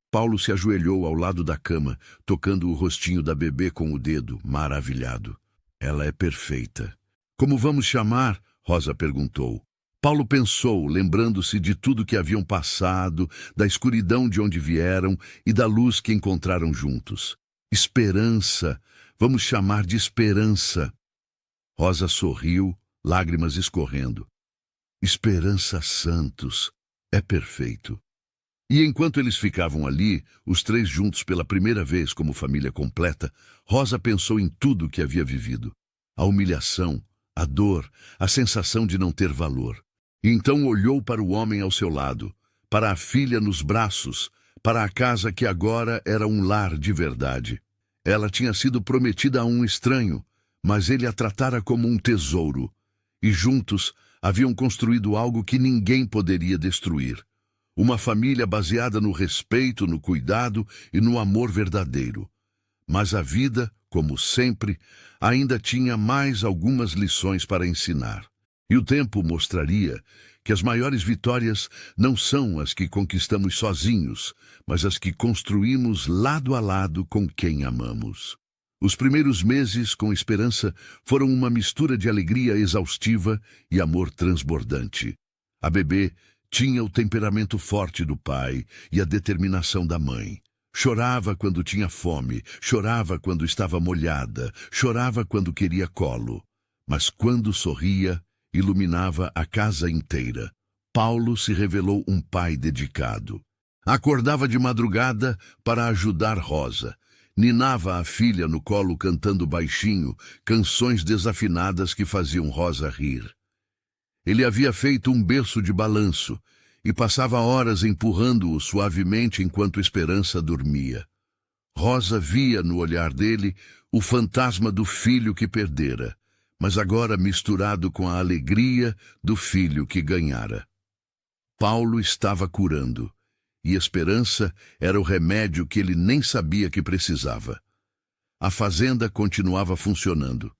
Speaker 1: Paulo se ajoelhou ao lado da cama, tocando o rostinho da bebê com o dedo, maravilhado. Ela é perfeita. Como vamos chamar? Rosa perguntou. Paulo pensou, lembrando-se de tudo que haviam passado, da escuridão de onde vieram e da luz que encontraram juntos. Esperança, vamos chamar de Esperança. Rosa sorriu, lágrimas escorrendo. Esperança Santos, é perfeito. E enquanto eles ficavam ali, os 3 juntos pela primeira vez como família completa, Rosa pensou em tudo que havia vivido. A humilhação, a dor, a sensação de não ter valor. E então olhou para o homem ao seu lado, para a filha nos braços, para a casa que agora era um lar de verdade. Ela tinha sido prometida a um estranho, mas ele a tratara como um tesouro. E juntos haviam construído algo que ninguém poderia destruir. Uma família baseada no respeito, no cuidado e no amor verdadeiro. Mas a vida, como sempre, ainda tinha mais algumas lições para ensinar. E o tempo mostraria que as maiores vitórias não são as que conquistamos sozinhos, mas as que construímos lado a lado com quem amamos. Os primeiros meses, com Esperança, foram uma mistura de alegria exaustiva e amor transbordante. A bebê tinha o temperamento forte do pai e a determinação da mãe. Chorava quando tinha fome, chorava quando estava molhada, chorava quando queria colo. Mas quando sorria, iluminava a casa inteira. Paulo se revelou um pai dedicado. Acordava de madrugada para ajudar Rosa. Ninava a filha no colo cantando baixinho, canções desafinadas que faziam Rosa rir. Ele havia feito um berço de balanço e passava horas empurrando-o suavemente enquanto Esperança dormia. Rosa via no olhar dele o fantasma do filho que perdera, mas agora misturado com a alegria do filho que ganhara. Paulo estava curando, e Esperança era o remédio que ele nem sabia que precisava. A fazenda continuava funcionando,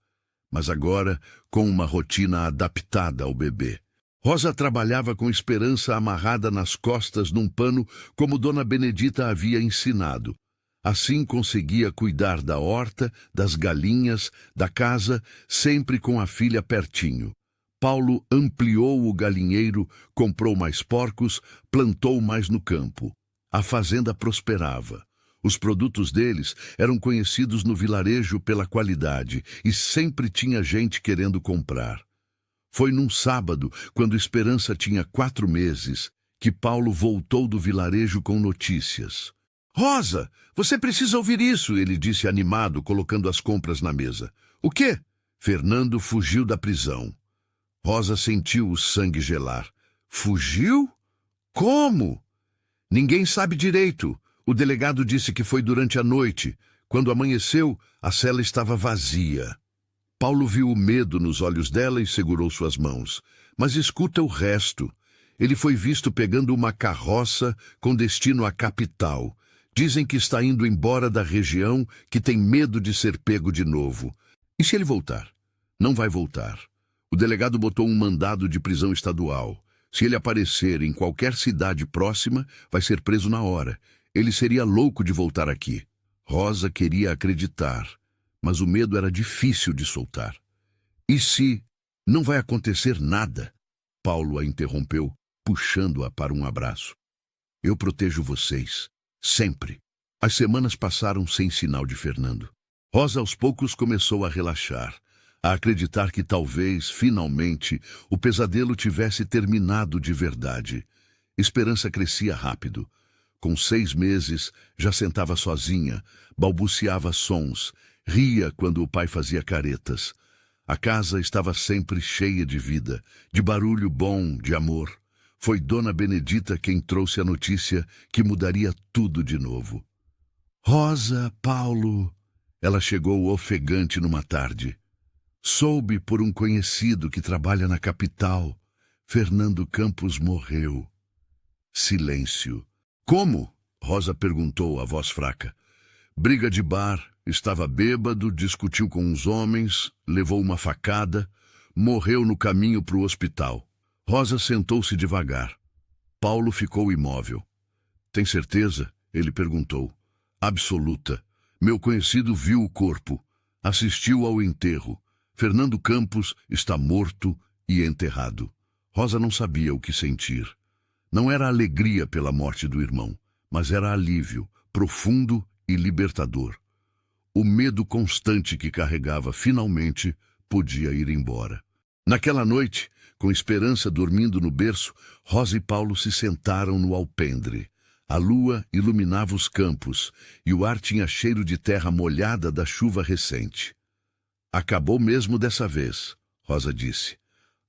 Speaker 1: mas agora com uma rotina adaptada ao bebê. Rosa trabalhava com Esperança amarrada nas costas num pano como Dona Benedita havia ensinado. Assim conseguia cuidar da horta, das galinhas, da casa, sempre com a filha pertinho. Paulo ampliou o galinheiro, comprou mais porcos, plantou mais no campo. A fazenda prosperava. Os produtos deles eram conhecidos no vilarejo pela qualidade e sempre tinha gente querendo comprar. Foi num sábado, quando Esperança tinha 4 meses, que Paulo voltou do vilarejo com notícias. Rosa, você precisa ouvir isso, ele disse animado, colocando as compras na mesa. O quê? Fernando fugiu da prisão. Rosa sentiu o sangue gelar. Fugiu? Como? Ninguém sabe direito. O delegado disse que foi durante a noite. Quando amanheceu, a cela estava vazia. Paulo viu o medo nos olhos dela e segurou suas mãos. Mas escuta o resto. Ele foi visto pegando uma carroça com destino à capital. Dizem que está indo embora da região, que tem medo de ser pego de novo. E se ele voltar? Não vai voltar. O delegado botou um mandado de prisão estadual. Se ele aparecer em qualquer cidade próxima, vai ser preso na hora. Ele seria louco de voltar aqui. Rosa queria acreditar, mas o medo era difícil de soltar. E se não vai acontecer nada? Paulo a interrompeu, puxando-a para um abraço. Eu protejo vocês, sempre. As semanas passaram sem sinal de Fernando. Rosa aos poucos começou a relaxar, a acreditar que talvez, finalmente, o pesadelo tivesse terminado de verdade. Esperança crescia rápido. Com 6 meses, já sentava sozinha, balbuciava sons, ria quando o pai fazia caretas. A casa estava sempre cheia de vida, de barulho bom, de amor. Foi Dona Benedita quem trouxe a notícia que mudaria tudo de novo. Rosa, Paulo... Ela chegou ofegante numa tarde. Soube por um conhecido que trabalha na capital. Fernando Campos morreu. Silêncio. Como? Rosa perguntou, a voz fraca. Briga de bar, estava bêbado, discutiu com uns homens, levou uma facada, morreu no caminho para o hospital. Rosa sentou-se devagar. Paulo ficou imóvel. Tem certeza? Ele perguntou. Absoluta. Meu conhecido viu o corpo, assistiu ao enterro. Fernando Campos está morto e enterrado. Rosa não sabia o que sentir. Não era alegria pela morte do irmão, mas era alívio, profundo e libertador. O medo constante que carregava finalmente podia ir embora. Naquela noite, com Esperança dormindo no berço, Rosa e Paulo se sentaram no alpendre. A lua iluminava os campos e o ar tinha cheiro de terra molhada da chuva recente. Acabou mesmo dessa vez, Rosa disse.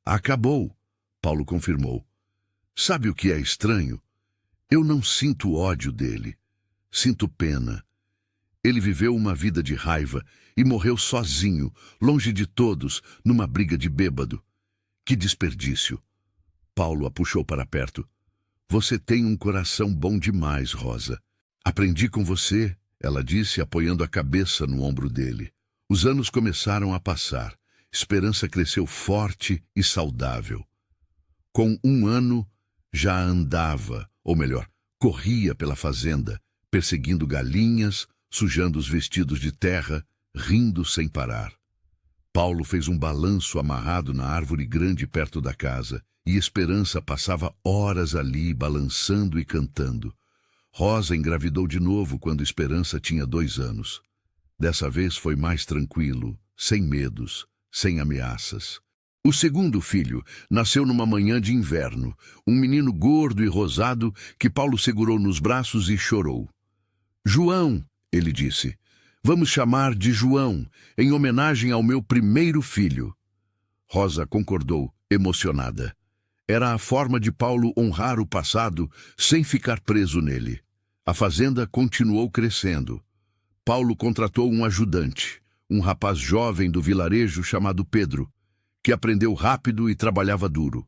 Speaker 1: Acabou, Paulo confirmou. Sabe o que é estranho? Eu não sinto ódio dele. Sinto pena. Ele viveu uma vida de raiva e morreu sozinho, longe de todos, numa briga de bêbado. Que desperdício. Paulo a puxou para perto. Você tem um coração bom demais, Rosa. Aprendi com você, ela disse, apoiando a cabeça no ombro dele. Os anos começaram a passar. Esperança cresceu forte e saudável. Com 1 ano, já andava, ou melhor, corria pela fazenda, perseguindo galinhas, sujando os vestidos de terra, rindo sem parar. Paulo fez um balanço amarrado na árvore grande perto da casa, e Esperança passava horas ali, balançando e cantando. Rosa engravidou de novo quando Esperança tinha 2 anos. Dessa vez foi mais tranquilo, sem medos, sem ameaças. O segundo filho nasceu numa manhã de inverno, um menino gordo e rosado que Paulo segurou nos braços e chorou. João, ele disse, vamos chamar de João, em homenagem ao meu primeiro filho. Rosa concordou, emocionada. Era a forma de Paulo honrar o passado sem ficar preso nele. A fazenda continuou crescendo. Paulo contratou um ajudante, um rapaz jovem do vilarejo chamado Pedro, que aprendeu rápido e trabalhava duro.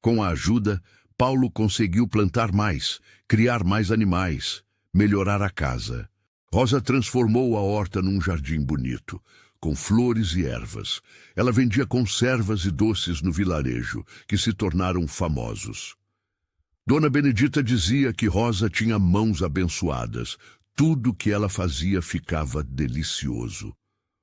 Speaker 1: Com a ajuda, Paulo conseguiu plantar mais, criar mais animais, melhorar a casa. Rosa transformou a horta num jardim bonito, com flores e ervas. Ela vendia conservas e doces no vilarejo, que se tornaram famosos. Dona Benedita dizia que Rosa tinha mãos abençoadas. Tudo que ela fazia ficava delicioso.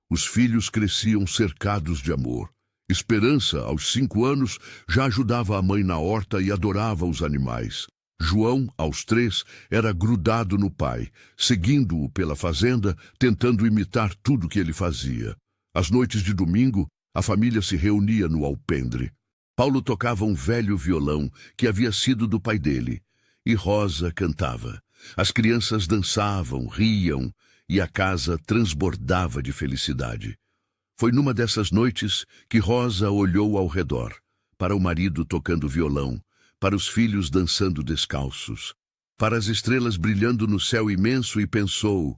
Speaker 1: Os filhos cresciam cercados de amor. Esperança, aos 5 anos, já ajudava a mãe na horta e adorava os animais. João, aos 3, era grudado no pai, seguindo-o pela fazenda, tentando imitar tudo que ele fazia. Às noites de domingo, a família se reunia no alpendre. Paulo tocava um velho violão que havia sido do pai dele, e Rosa cantava. As crianças dançavam, riam, e a casa transbordava de felicidade. Foi numa dessas noites que Rosa olhou ao redor, para o marido tocando violão, para os filhos dançando descalços, para as estrelas brilhando no céu imenso e pensou,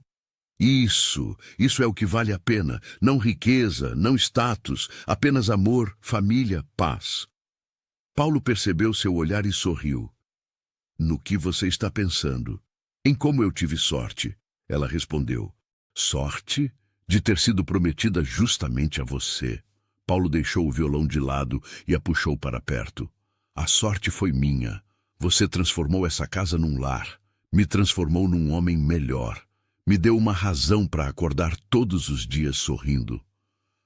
Speaker 1: isso é o que vale a pena, não riqueza, não status, apenas amor, família, paz. Paulo percebeu seu olhar e sorriu. No que você está pensando? Em como eu tive sorte, ela respondeu. Sorte? De ter sido prometida justamente a você. Paulo deixou o violão de lado e a puxou para perto. A sorte foi minha. Você transformou essa casa num lar. Me transformou num homem melhor. Me deu uma razão para acordar todos os dias sorrindo.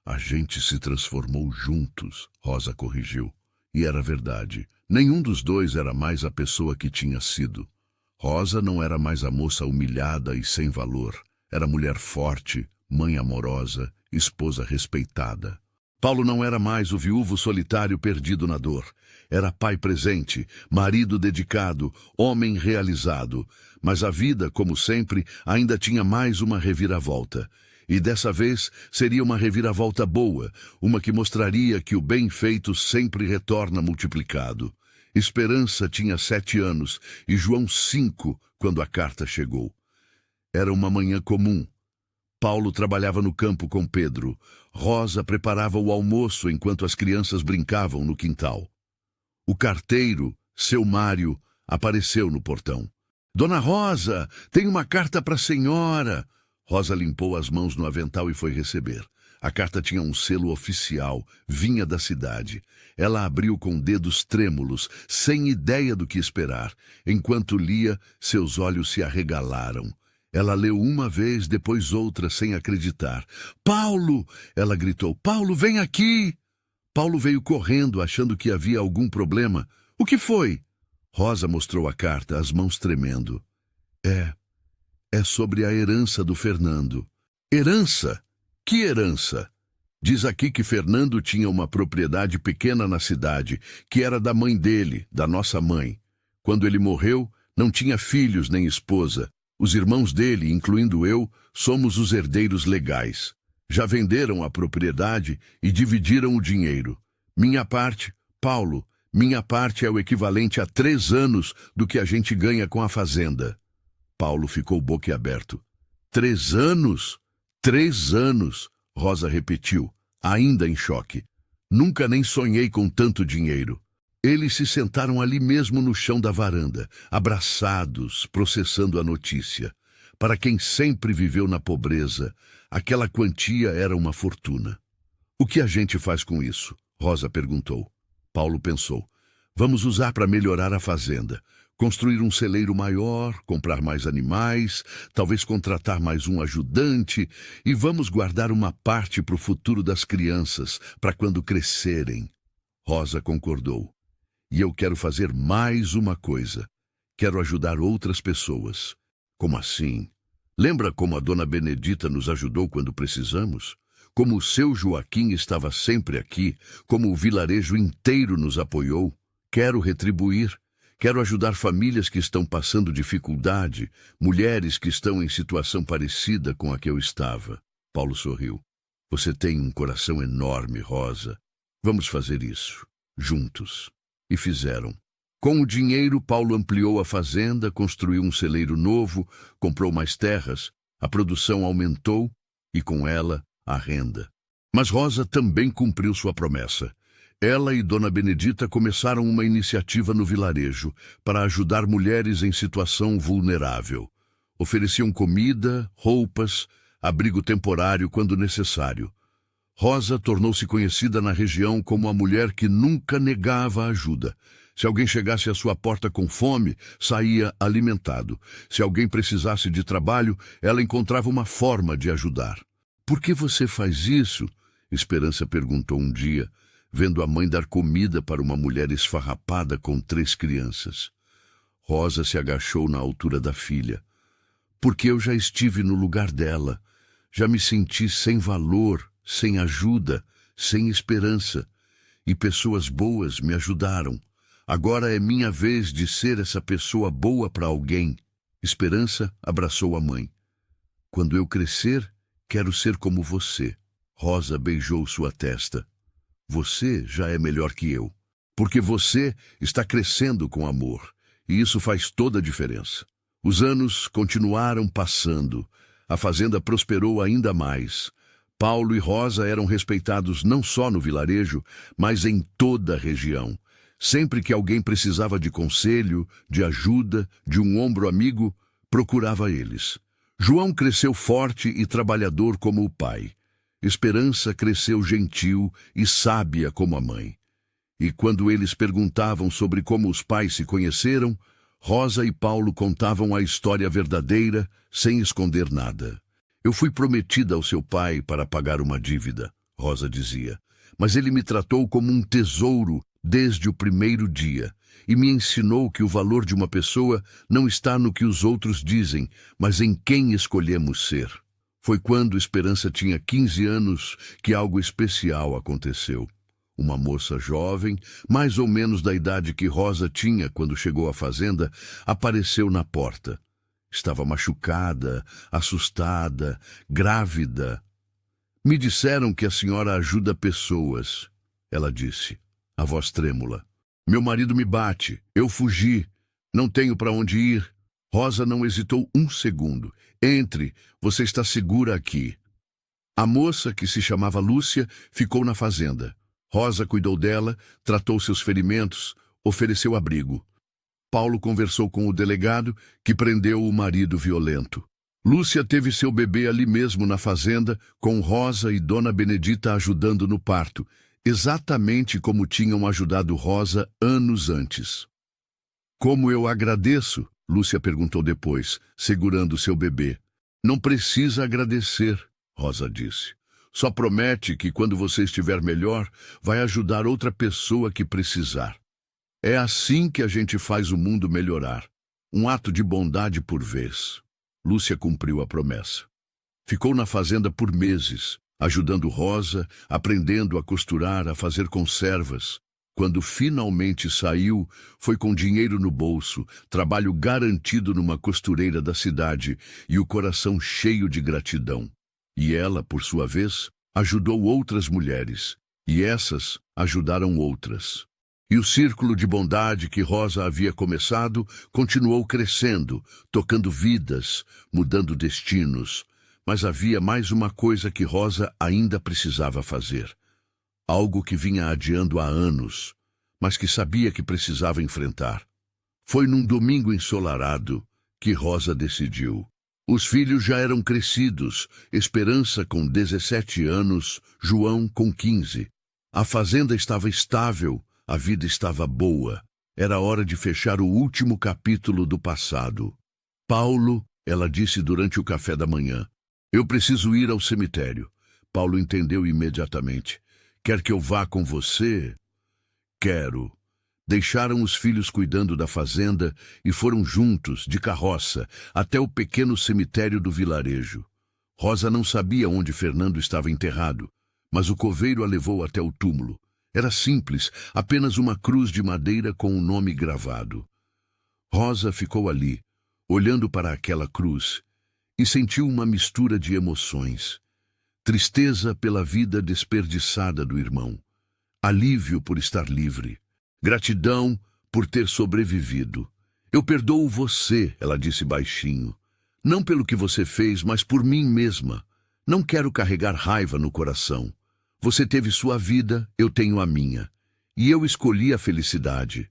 Speaker 1: A gente se transformou juntos, Rosa corrigiu. E era verdade. Nenhum dos dois era mais a pessoa que tinha sido. Rosa não era mais a moça humilhada e sem valor. Era mulher forte, mãe amorosa, esposa respeitada. Paulo não era mais o viúvo solitário perdido na dor. Era pai presente, marido dedicado, homem realizado. Mas a vida, como sempre, ainda tinha mais uma reviravolta. E dessa vez seria uma reviravolta boa, uma que mostraria que o bem feito sempre retorna multiplicado. Esperança tinha 7 anos e João 5 quando a carta chegou. Era uma manhã comum. Paulo trabalhava no campo com Pedro. Rosa preparava o almoço enquanto as crianças brincavam no quintal. O carteiro, seu Mário, apareceu no portão. Dona Rosa, tem uma carta para a senhora. Rosa limpou as mãos no avental e foi receber. A carta tinha um selo oficial, vinha da cidade. Ela abriu com dedos trêmulos, sem ideia do que esperar. Enquanto lia, seus olhos se arregalaram. Ela leu uma vez, depois outra, sem acreditar. Paulo! Ela gritou. Paulo, vem aqui! Paulo veio correndo, achando que havia algum problema. O que foi? Rosa mostrou a carta, as mãos tremendo. É sobre a herança do Fernando. Herança? Que herança? Diz aqui que Fernando tinha uma propriedade pequena na cidade, que era da mãe dele, da nossa mãe. Quando ele morreu, não tinha filhos nem esposa. Os irmãos dele, incluindo eu, somos os herdeiros legais. Já venderam a propriedade e dividiram o dinheiro. Minha parte, Paulo, minha parte é o equivalente a 3 anos do que a gente ganha com a fazenda. Paulo ficou boquiaberto. 3 anos? 3 anos, Rosa repetiu, ainda em choque. Nunca nem sonhei com tanto dinheiro. Eles se sentaram ali mesmo no chão da varanda, abraçados, processando a notícia. Para quem sempre viveu na pobreza, aquela quantia era uma fortuna. O que a gente faz com isso? Rosa perguntou. Paulo pensou. Vamos usar para melhorar a fazenda. Construir um celeiro maior, comprar mais animais, talvez contratar mais um ajudante e vamos guardar uma parte para o futuro das crianças, para quando crescerem. Rosa concordou. E eu quero fazer mais uma coisa. Quero ajudar outras pessoas. Como assim? Lembra como a dona Benedita nos ajudou quando precisamos? Como o seu Joaquim estava sempre aqui, como o vilarejo inteiro nos apoiou? Quero retribuir. Quero ajudar famílias que estão passando dificuldade, mulheres que estão em situação parecida com a que eu estava. Paulo sorriu. Você tem um coração enorme, Rosa. Vamos fazer isso, juntos. E fizeram. Com o dinheiro, Paulo ampliou a fazenda, construiu um celeiro novo, comprou mais terras, a produção aumentou e, com ela, a renda. Mas Rosa também cumpriu sua promessa. Ela e Dona Benedita começaram uma iniciativa no vilarejo para ajudar mulheres em situação vulnerável. Ofereciam comida, roupas, abrigo temporário quando necessário. Rosa tornou-se conhecida na região como a mulher que nunca negava ajuda. Se alguém chegasse à sua porta com fome, saía alimentado. Se alguém precisasse de trabalho, ela encontrava uma forma de ajudar. Por que você faz isso? Esperança perguntou um dia, vendo a mãe dar comida para uma mulher esfarrapada com 3 crianças. Rosa se agachou na altura da filha. Porque eu já estive no lugar dela. Já me senti sem valor, sem ajuda, sem esperança. E pessoas boas me ajudaram. Agora é minha vez de ser essa pessoa boa para alguém. Esperança abraçou a mãe. Quando eu crescer, quero ser como você. Rosa beijou sua testa. Você já é melhor que eu, porque você está crescendo com amor, e isso faz toda a diferença. Os anos continuaram passando, a fazenda prosperou ainda mais. Paulo e Rosa eram respeitados não só no vilarejo, mas em toda a região. Sempre que alguém precisava de conselho, de ajuda, de um ombro amigo, procurava eles. João cresceu forte e trabalhador como o pai. Esperança cresceu gentil e sábia como a mãe. E quando eles perguntavam sobre como os pais se conheceram, Rosa e Paulo contavam a história verdadeira, sem esconder nada. Eu fui prometida ao seu pai para pagar uma dívida, Rosa dizia, mas ele me tratou como um tesouro desde o primeiro dia e me ensinou que o valor de uma pessoa não está no que os outros dizem, mas em quem escolhemos ser. Foi quando Esperança tinha 15 anos que algo especial aconteceu. Uma moça jovem, mais ou menos da idade que Rosa tinha quando chegou à fazenda, apareceu na porta. Estava machucada, assustada, grávida. Me disseram que a senhora ajuda pessoas, ela disse, a voz trêmula. Meu marido me bate, eu fugi, não tenho para onde ir. Rosa não hesitou um segundo. Entre, você está segura aqui. A moça, que se chamava Lúcia, ficou na fazenda. Rosa cuidou dela, tratou seus ferimentos, ofereceu abrigo. Paulo conversou com o delegado, que prendeu o marido violento. Lúcia teve seu bebê ali mesmo na fazenda, com Rosa e Dona Benedita ajudando no parto, exatamente como tinham ajudado Rosa anos antes. Como eu agradeço, Lúcia perguntou depois, segurando seu bebê. Não precisa agradecer, Rosa disse. Só promete que quando você estiver melhor, vai ajudar outra pessoa que precisar. É assim que a gente faz o mundo melhorar. Um ato de bondade por vez. Lúcia cumpriu a promessa. Ficou na fazenda por meses, ajudando Rosa, aprendendo a costurar, a fazer conservas. Quando finalmente saiu, foi com dinheiro no bolso, trabalho garantido numa costureira da cidade e o coração cheio de gratidão. E ela, por sua vez, ajudou outras mulheres, e essas ajudaram outras. E o círculo de bondade que Rosa havia começado continuou crescendo, tocando vidas, mudando destinos. Mas havia mais uma coisa que Rosa ainda precisava fazer. Algo que vinha adiando há anos, mas que sabia que precisava enfrentar. Foi num domingo ensolarado que Rosa decidiu. Os filhos já eram crescidos, Esperança com 17 anos, João com 15. A fazenda estava estável, a vida estava boa. Era hora de fechar o último capítulo do passado. Paulo, ela disse durante o café da manhã, eu preciso ir ao cemitério. Paulo entendeu imediatamente. Quer que eu vá com você? Quero. Deixaram os filhos cuidando da fazenda e foram juntos, de carroça, até o pequeno cemitério do vilarejo. Rosa não sabia onde Fernando estava enterrado, mas o coveiro a levou até o túmulo. Era simples, apenas uma cruz de madeira com um nome gravado. Rosa ficou ali, olhando para aquela cruz, e sentiu uma mistura de emoções. Tristeza pela vida desperdiçada do irmão. Alívio por estar livre. Gratidão por ter sobrevivido. Eu perdoo você, ela disse baixinho. Não pelo que você fez, mas por mim mesma. Não quero carregar raiva no coração. Você teve sua vida, eu tenho a minha. E eu escolhi a felicidade.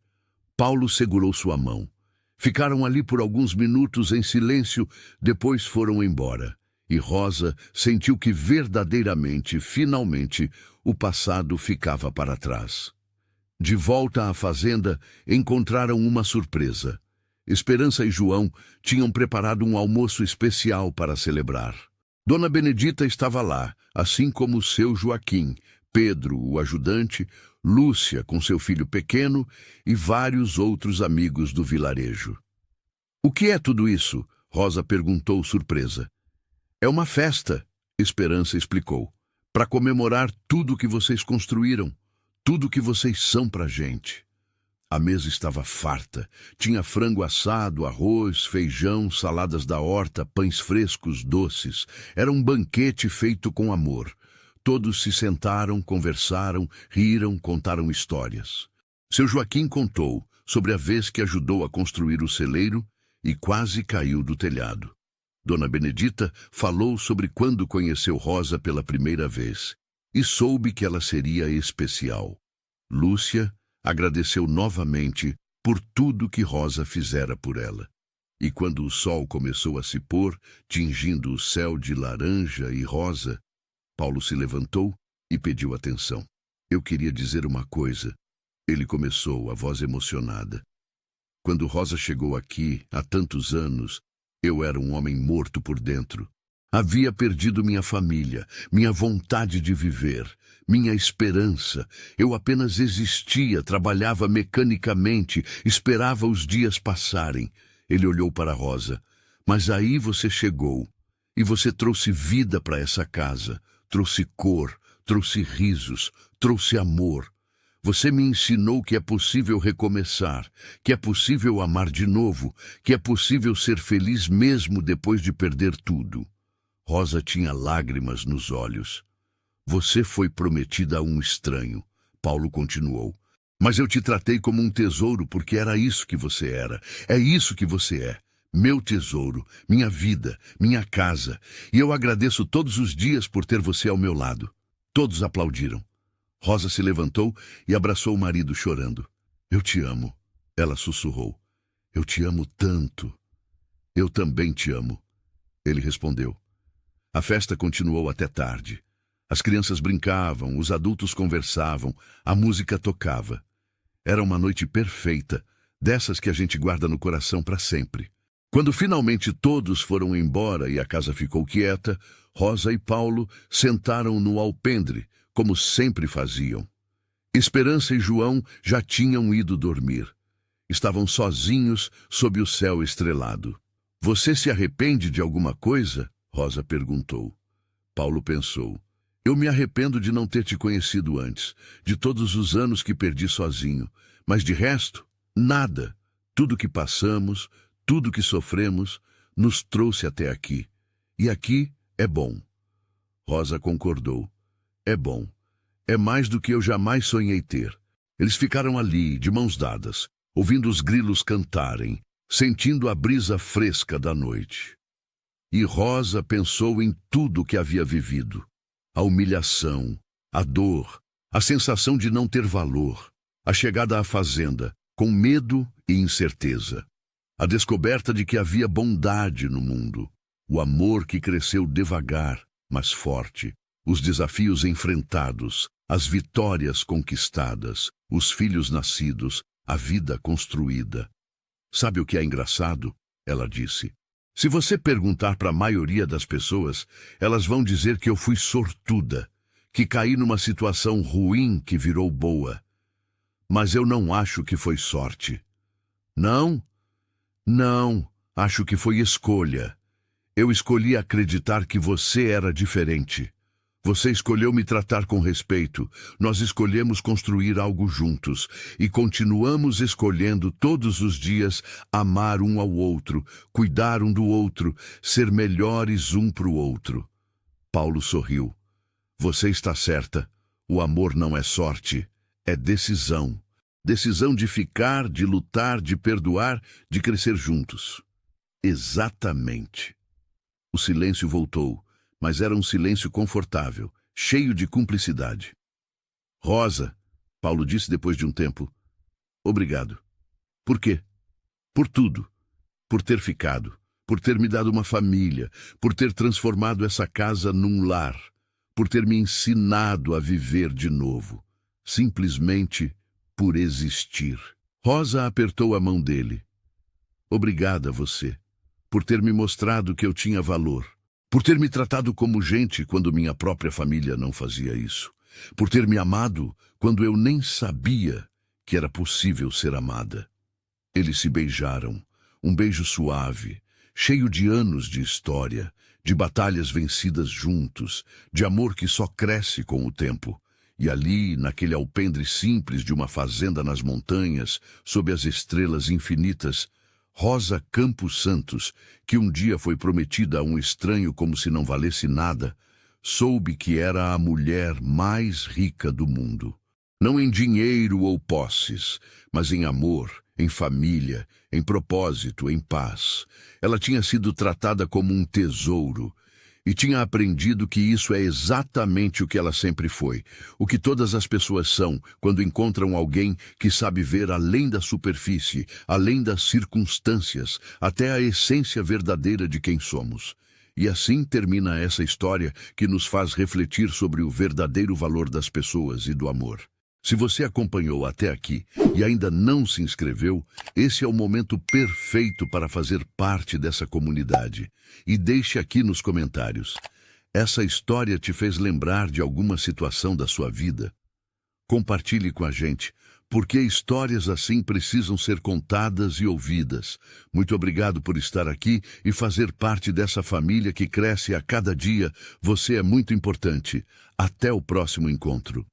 Speaker 1: Paulo segurou sua mão. Ficaram ali por alguns minutos em silêncio, depois foram embora. E Rosa sentiu que verdadeiramente, finalmente, o passado ficava para trás. De volta à fazenda, encontraram uma surpresa. Esperança e João tinham preparado um almoço especial para celebrar. Dona Benedita estava lá, assim como seu Joaquim, Pedro, o ajudante, Lúcia com seu filho pequeno e vários outros amigos do vilarejo. O que é tudo isso? Rosa perguntou surpresa. É uma festa, Esperança explicou, para comemorar tudo que vocês construíram, tudo que vocês são pra gente. A mesa estava farta, tinha frango assado, arroz, feijão, saladas da horta, pães frescos, doces. Era um banquete feito com amor. Todos se sentaram, conversaram, riram, contaram histórias. Seu Joaquim contou sobre a vez que ajudou a construir o celeiro e quase caiu do telhado. Dona Benedita falou sobre quando conheceu Rosa pela primeira vez e soube que ela seria especial. Lúcia agradeceu novamente por tudo que Rosa fizera por ela. E quando o sol começou a se pôr, tingindo o céu de laranja e rosa, Paulo se levantou e pediu atenção. Eu queria dizer uma coisa. Ele começou, a voz emocionada. quando Rosa chegou aqui, há tantos anos, eu era um homem morto por dentro. Havia perdido minha família, minha vontade de viver, minha esperança. Eu apenas existia, trabalhava mecanicamente, esperava os dias passarem. Ele olhou para Rosa. Mas aí você chegou, e você trouxe vida para essa casa, trouxe cor, trouxe risos, trouxe amor. Você me ensinou que é possível recomeçar, que é possível amar de novo, que é possível ser feliz mesmo depois de perder tudo. Rosa tinha lágrimas nos olhos. Você foi prometida a um estranho, Paulo continuou. Mas eu te tratei como um tesouro porque era isso que você era. É isso que você é. Meu tesouro, minha vida, minha casa. E eu agradeço todos os dias por ter você ao meu lado. Todos aplaudiram. Rosa se levantou e abraçou o marido chorando. Eu te amo, ela sussurrou. Eu te amo tanto. Eu também te amo, ele respondeu. A festa continuou até tarde. As crianças brincavam, os adultos conversavam, a música tocava. Era uma noite perfeita, dessas que a gente guarda no coração para sempre. Quando finalmente todos foram embora e a casa ficou quieta, Rosa e Paulo sentaram no alpendre, como sempre faziam. Esperança e João já tinham ido dormir. Estavam sozinhos sob o céu estrelado. Você se arrepende de alguma coisa? Rosa perguntou. Paulo pensou. Eu me arrependo de não ter te conhecido antes, de todos os anos que perdi sozinho, mas de resto, nada. Tudo que passamos, tudo que sofremos, nos trouxe até aqui. E aqui é bom. Rosa concordou. É bom. É mais do que eu jamais sonhei ter. Eles ficaram ali, de mãos dadas, ouvindo os grilos cantarem, sentindo a brisa fresca da noite. E Rosa pensou em tudo que havia vivido. A humilhação, a dor, a sensação de não ter valor, a chegada à fazenda, com medo e incerteza. A descoberta de que havia bondade no mundo, o amor que cresceu devagar, mas forte, os desafios enfrentados, as vitórias conquistadas, os filhos nascidos, a vida construída. Sabe o que é engraçado? Ela disse. Se você perguntar para a maioria das pessoas, elas vão dizer que eu fui sortuda, que caí numa situação ruim que virou boa. Mas eu não acho que foi sorte. Não? Não, acho que foi escolha. Eu escolhi acreditar que você era diferente. Você escolheu me tratar com respeito. Nós escolhemos construir algo juntos e continuamos escolhendo todos os dias amar um ao outro, cuidar um do outro, ser melhores um para o outro. Paulo sorriu. Você está certa. O amor não é sorte, é decisão. Decisão de ficar, de lutar, de perdoar, de crescer juntos. Exatamente. O silêncio voltou. Mas era um silêncio confortável, cheio de cumplicidade. Rosa, Paulo disse depois de um tempo, obrigado. Por quê? Por tudo. Por ter ficado, por ter me dado uma família, por ter transformado essa casa num lar, por ter me ensinado a viver de novo. Simplesmente por existir. Rosa apertou a mão dele. Obrigada a você, por ter me mostrado que eu tinha valor. Por ter me tratado como gente quando minha própria família não fazia isso. Por ter me amado quando eu nem sabia que era possível ser amada. Eles se beijaram, um beijo suave, cheio de anos de história, de batalhas vencidas juntos, de amor que só cresce com o tempo. E ali, naquele alpendre simples de uma fazenda nas montanhas, sob as estrelas infinitas, Rosa Campos Santos, que um dia foi prometida a um estranho como se não valesse nada, soube que era a mulher mais rica do mundo. Não em dinheiro ou posses, mas em amor, em família, em propósito, em paz. Ela tinha sido tratada como um tesouro e tinha aprendido que isso é exatamente o que ela sempre foi, o que todas as pessoas são quando encontram alguém que sabe ver além da superfície, além das circunstâncias, até a essência verdadeira de quem somos. E assim termina essa história que nos faz refletir sobre o verdadeiro valor das pessoas e do amor. Se você acompanhou até aqui e ainda não se inscreveu, esse é o momento perfeito para fazer parte dessa comunidade. E deixe aqui nos comentários: essa história te fez lembrar de alguma situação da sua vida? Compartilhe com a gente, porque histórias assim precisam ser contadas e ouvidas. Muito obrigado por estar aqui e fazer parte dessa família que cresce a cada dia. Você é muito importante. Até o próximo encontro.